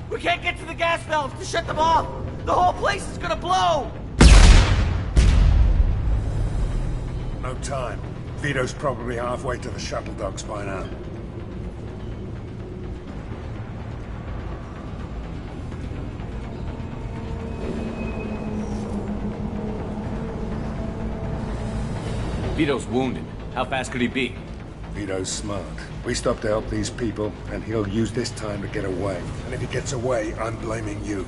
We can't get to the gas valves to shut them off! The whole place is gonna blow! No time. Vito's probably halfway to the shuttle docks by now. Vito's wounded. How fast could he be? Vito's smart. We stop to help these people, and he'll use this time to get away. And if he gets away, I'm blaming you.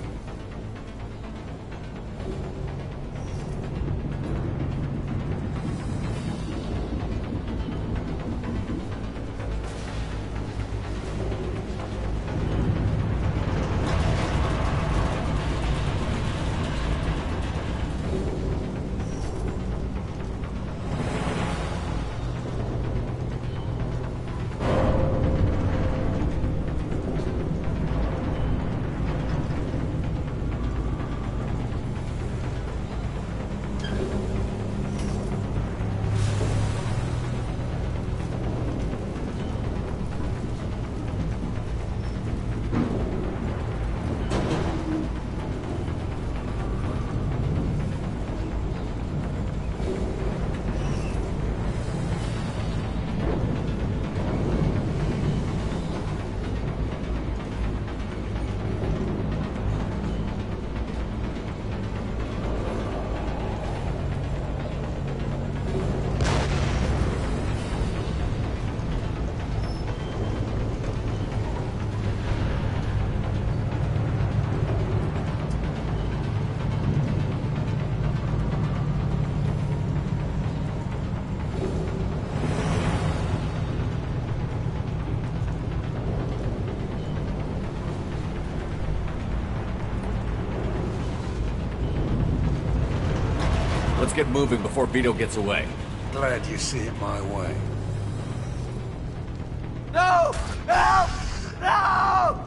Let's get moving before Vito gets away. Glad you see it my way. No! Help! No!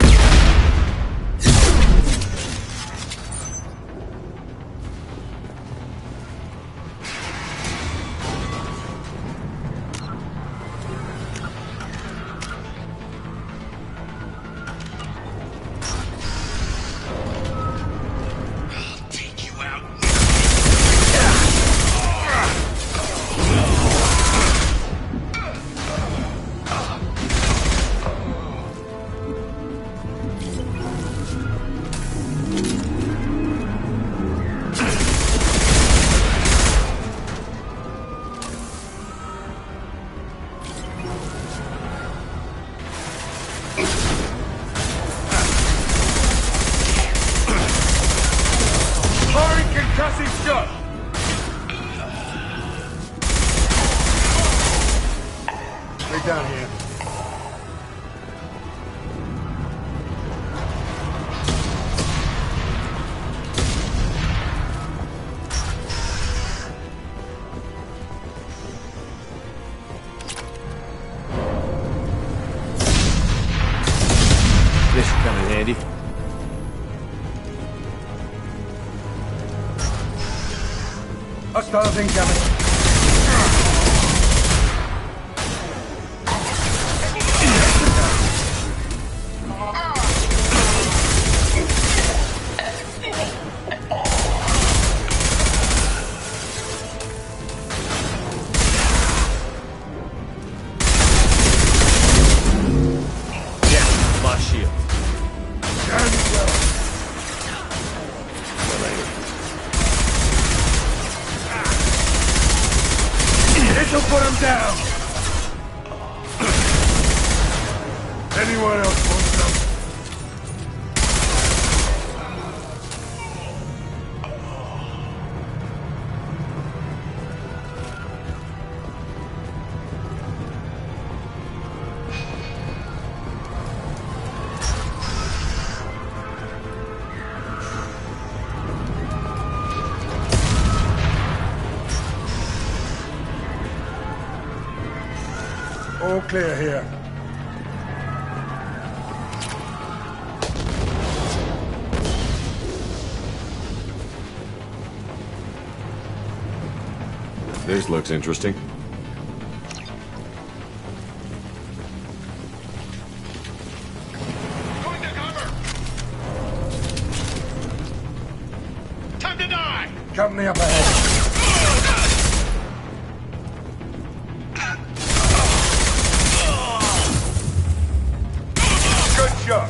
Down here. This should come in handy. Hostiles incoming. This'll put him down! Anyone else want some? All clear here. This looks interesting. Going to cover! Time to die! Company up ahead. Good shot.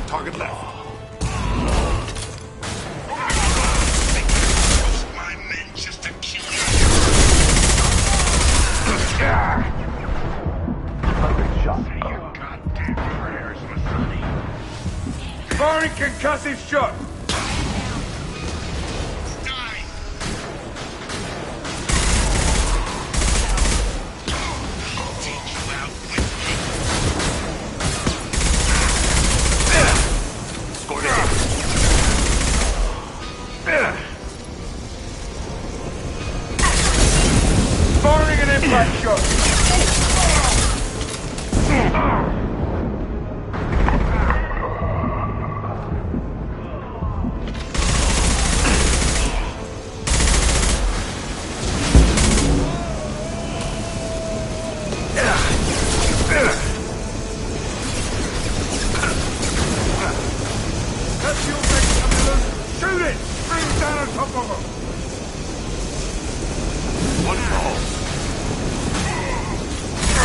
Target left. My men just to kill you. Shot. Your goddamn prayers, Masani. Firing concussive shot! Firing an impact shot! That's your next ambulance! Shoot it! Bring it down on top of them! One for all.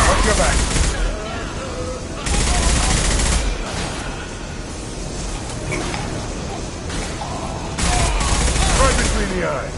Watch your back. Right between the eyes.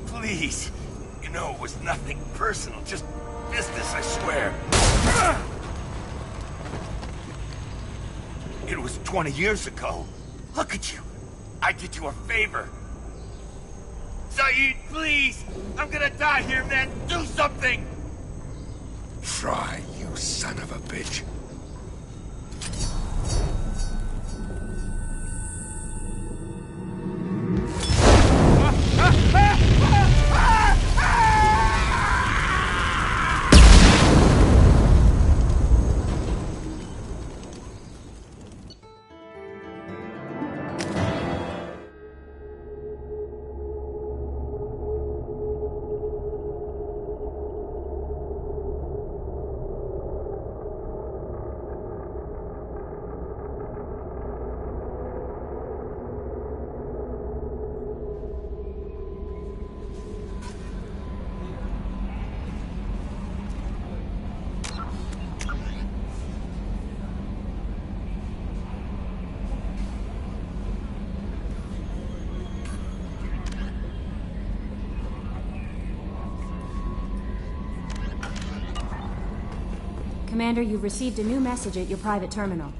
Please. You know, it was nothing personal, just business, I swear. It was 20 years ago. Look at you. I did you a favor. Saeed, please! I'm gonna die here, man! Do something! Try, you son of a bitch. Commander, you've received a new message at your private terminal.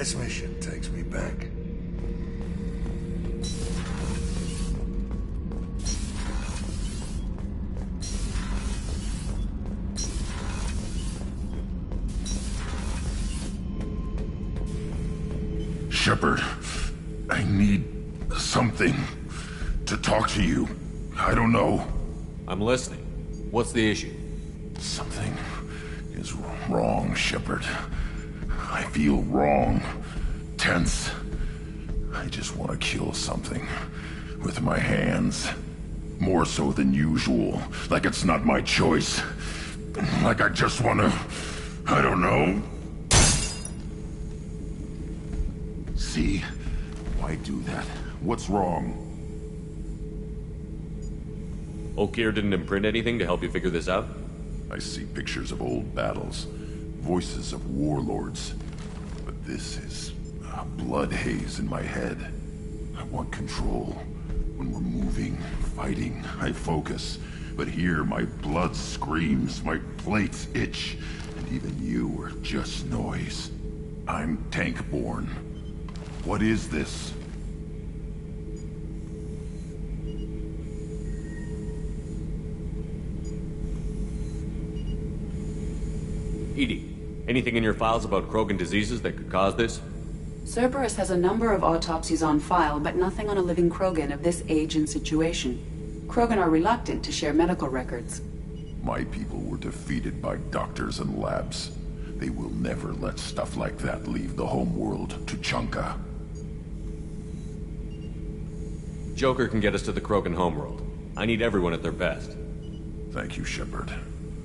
This mission takes me back. Shepard, I need something to talk to you. I don't know. I'm listening. What's the issue? Something is wrong, Shepard. I feel wrong, tense. I just want to kill something with my hands. More so than usual. Like it's not my choice. Like I just want to... I don't know. See? Why do that? What's wrong? Okir didn't imprint anything to help you figure this out? I see pictures of old battles. Voices of warlords. But this is a blood haze in my head. I want control. When we're moving, fighting, I focus. But here my blood screams, my plates itch, and even you are just noise. I'm tank-born. What is this? EDI, anything in your files about Krogan diseases that could cause this? Cerberus has a number of autopsies on file, but nothing on a living Krogan of this age and situation. Krogan are reluctant to share medical records. My people were defeated by doctors and labs. They will never let stuff like that leave the homeworld to Chunka. Joker can get us to the Krogan homeworld. I need everyone at their best. Thank you, Shepard.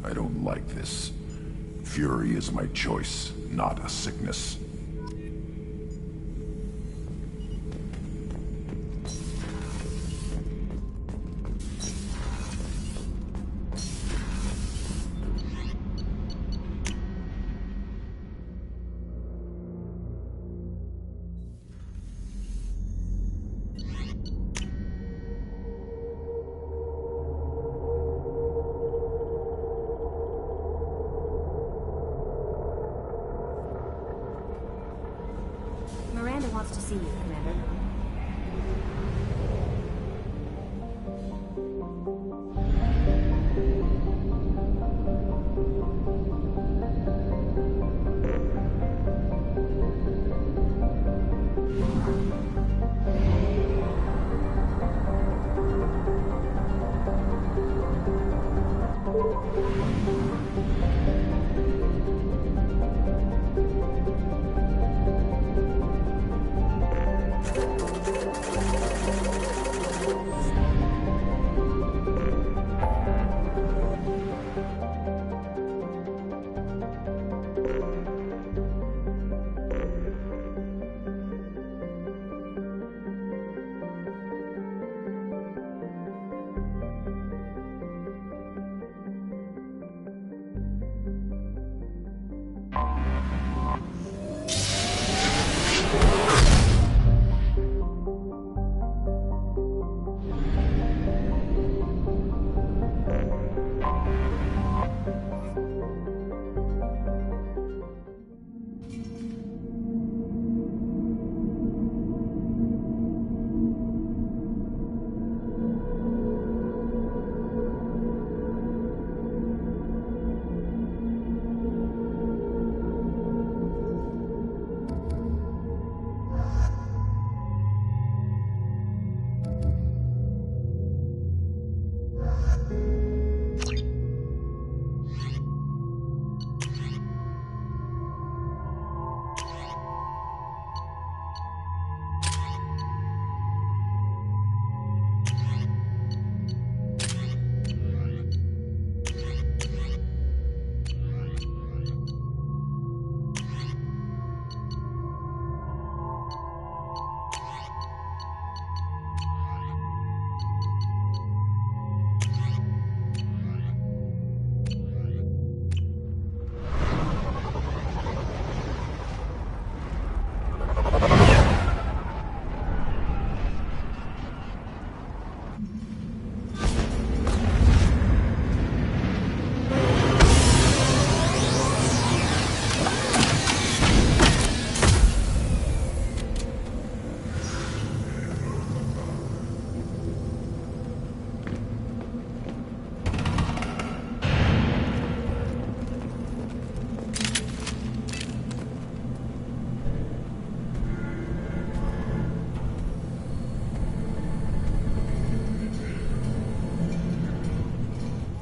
I don't like this. Fury is my choice, not a sickness. Miranda wants to see you, Commander.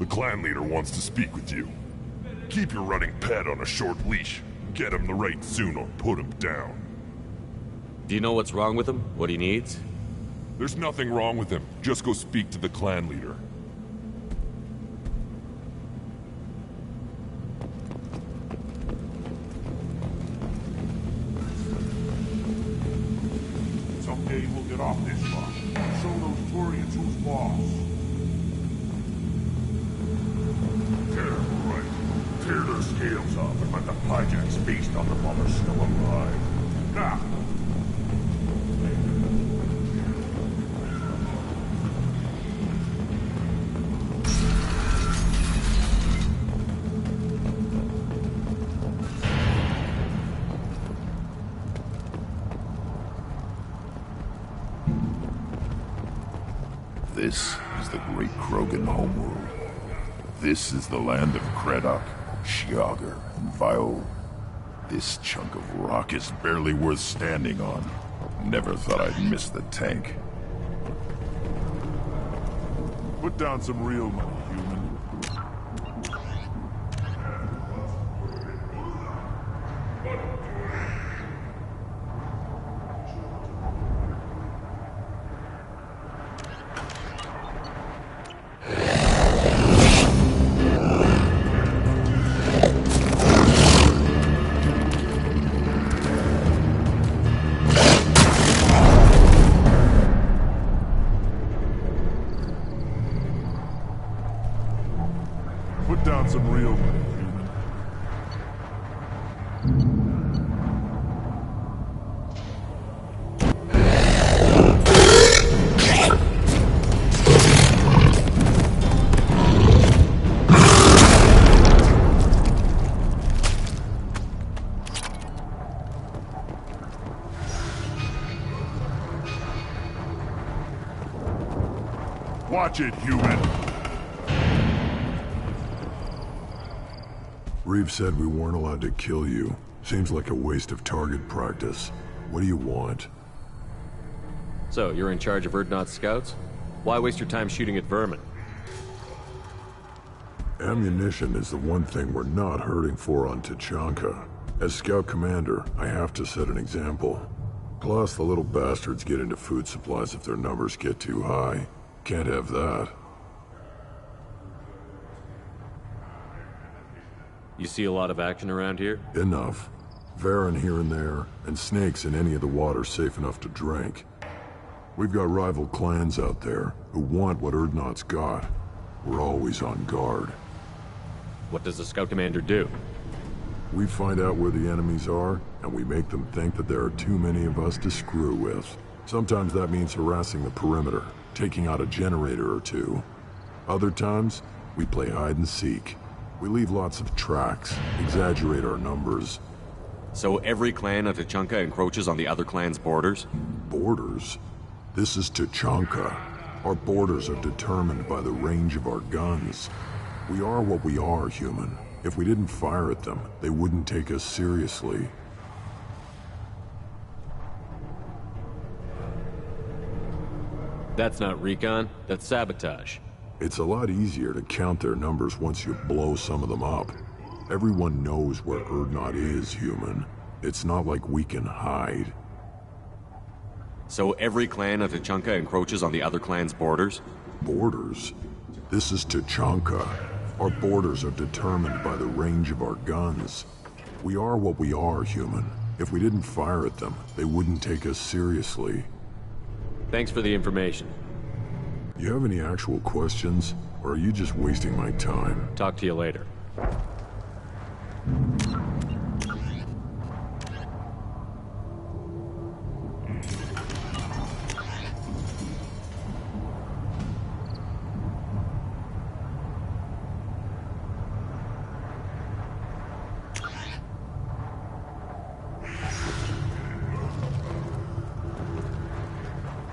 The clan leader wants to speak with you. Keep your running pet on a short leash. Get him the right soon or put him down. Do you know what's wrong with him? What he needs? There's nothing wrong with him. Just go speak to the clan leader. Someday we'll get off this rock and show those Turians who's boss. Tear their scales off and let the Pyjaks feast on them while they're still alive. Now! This is the great Krogan homeworld. This is the land of Kredok, Shiagar, and Vio. This chunk of rock is barely worth standing on. Never thought I'd miss the tank. Put down some real money, human. Put down some real money, human. Watch it, human! Reeve said we weren't allowed to kill you. Seems like a waste of target practice. What do you want? So, you're in charge of Urdnot's scouts? Why waste your time shooting at vermin? Ammunition is the one thing we're not hurting for on Tachanka. As scout commander, I have to set an example. Plus, the little bastards get into food supplies if their numbers get too high. Can't have that. You see a lot of action around here? Enough. Varen here and there, and snakes in any of the water safe enough to drink. We've got rival clans out there who want what Urdnot's got. We're always on guard. What does the scout commander do? We find out where the enemies are, and we make them think that there are too many of us to screw with. Sometimes that means harassing the perimeter, taking out a generator or two. Other times, we play hide and seek. We leave lots of tracks, exaggerate our numbers. So every clan of Tachanka encroaches on the other clan's borders? Borders? This is Tachanka. Our borders are determined by the range of our guns. We are what we are, human. If we didn't fire at them, they wouldn't take us seriously. That's not recon, that's sabotage. It's a lot easier to count their numbers once you blow some of them up. Everyone knows where Urdnot is, human. It's not like we can hide. So every clan of Tachanka encroaches on the other clan's borders? Borders? This is Tachanka. Our borders are determined by the range of our guns. We are what we are, human. If we didn't fire at them, they wouldn't take us seriously. Thanks for the information. You have any actual questions, or are you just wasting my time? Talk to you later.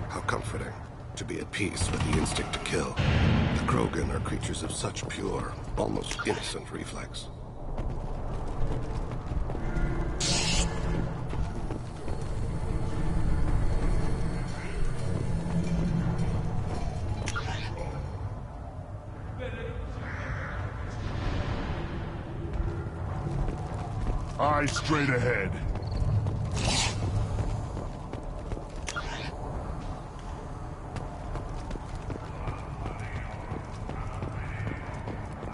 How comforting to be at peace with the instinct to kill. The Krogan are creatures of such pure, almost innocent reflex. Eyes straight ahead.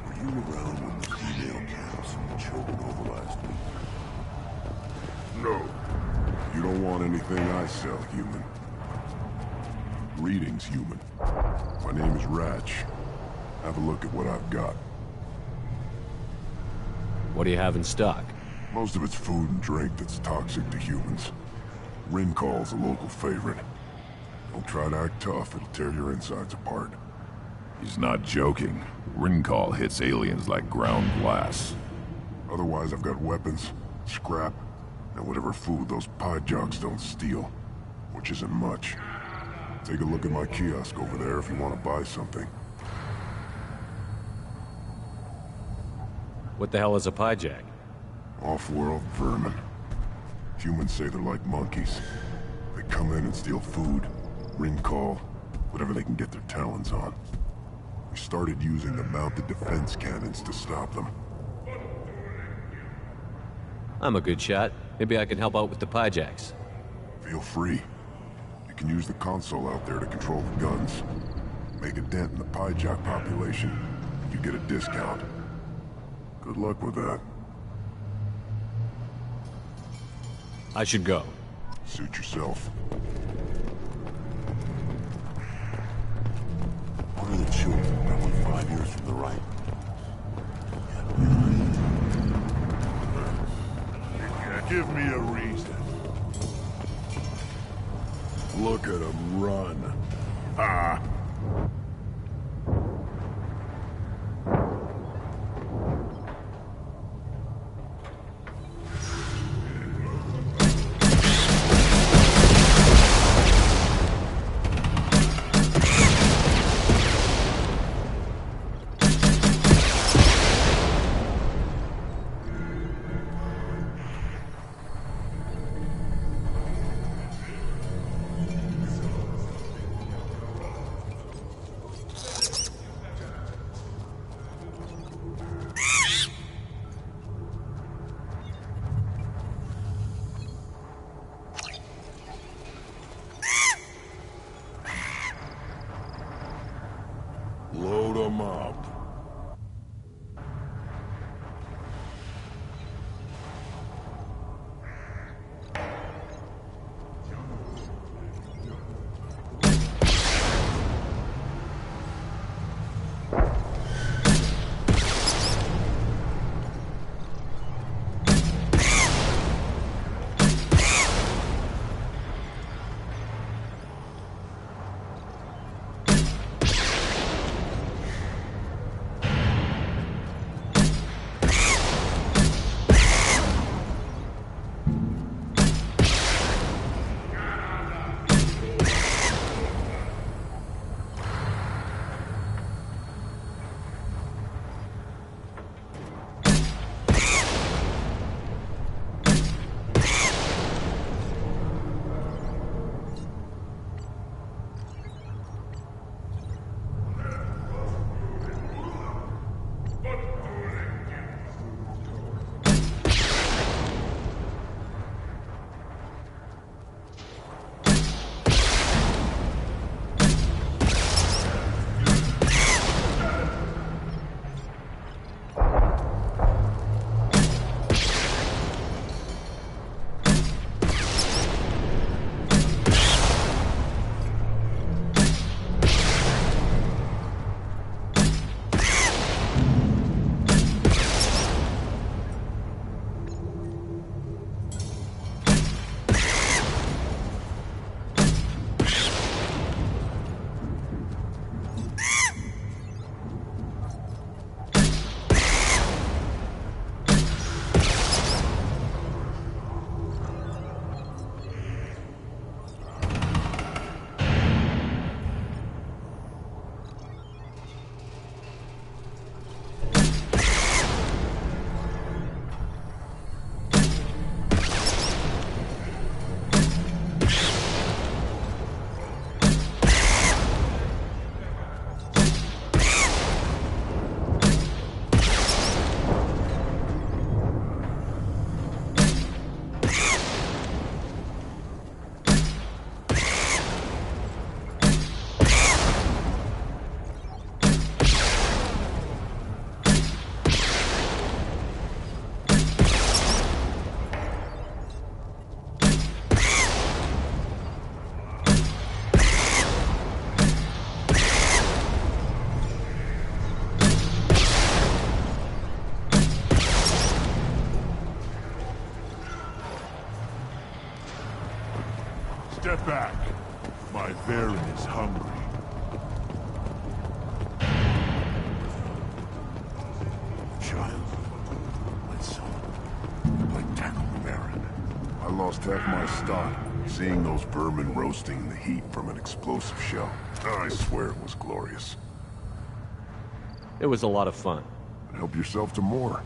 Were you around when the female camps and the children over last week? No. You don't want anything I sell, human. Greetings, human. My name is Ratch. Have a look at what I've got. What do you have in stock? Most of it's food and drink that's toxic to humans. Ringcall's a local favorite. Don't try to act tough, it'll tear your insides apart. He's not joking. Ringcall hits aliens like ground glass. Otherwise, I've got weapons, scrap, and whatever food those pie jocks don't steal. Which isn't much. Take a look at my kiosk over there if you want to buy something. What the hell is a pyjack? Off-world vermin. Humans say they're like monkeys. They come in and steal food, ringcall, whatever they can get their talons on. We started using the mounted defense cannons to stop them. I'm a good shot. Maybe I can help out with the pyjacks. Feel free. You can use the console out there to control the guns. Make a dent in the pyjack population. You get a discount. Good luck with that. I should go. Suit yourself. What are the children that were 5 years from the right? Give me a reason. Look at them run. Ah! back. My Varen is hungry. Child, let's tackle the Varen. I lost half my stock seeing those vermin roasting in the heat from an explosive shell. I swear it was glorious. It was a lot of fun. Help yourself to more.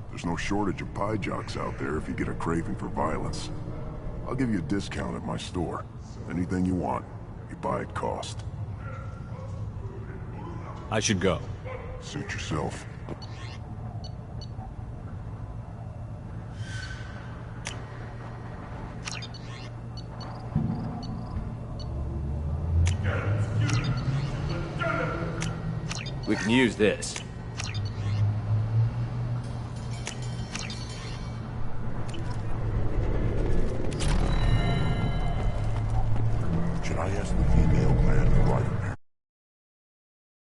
There's no shortage of pie jocks out there if you get a craving for violence. I'll give you a discount at my store. Anything you want, you buy at cost. I should go. Suit yourself. We can use this. Should I ask the female clan to ride a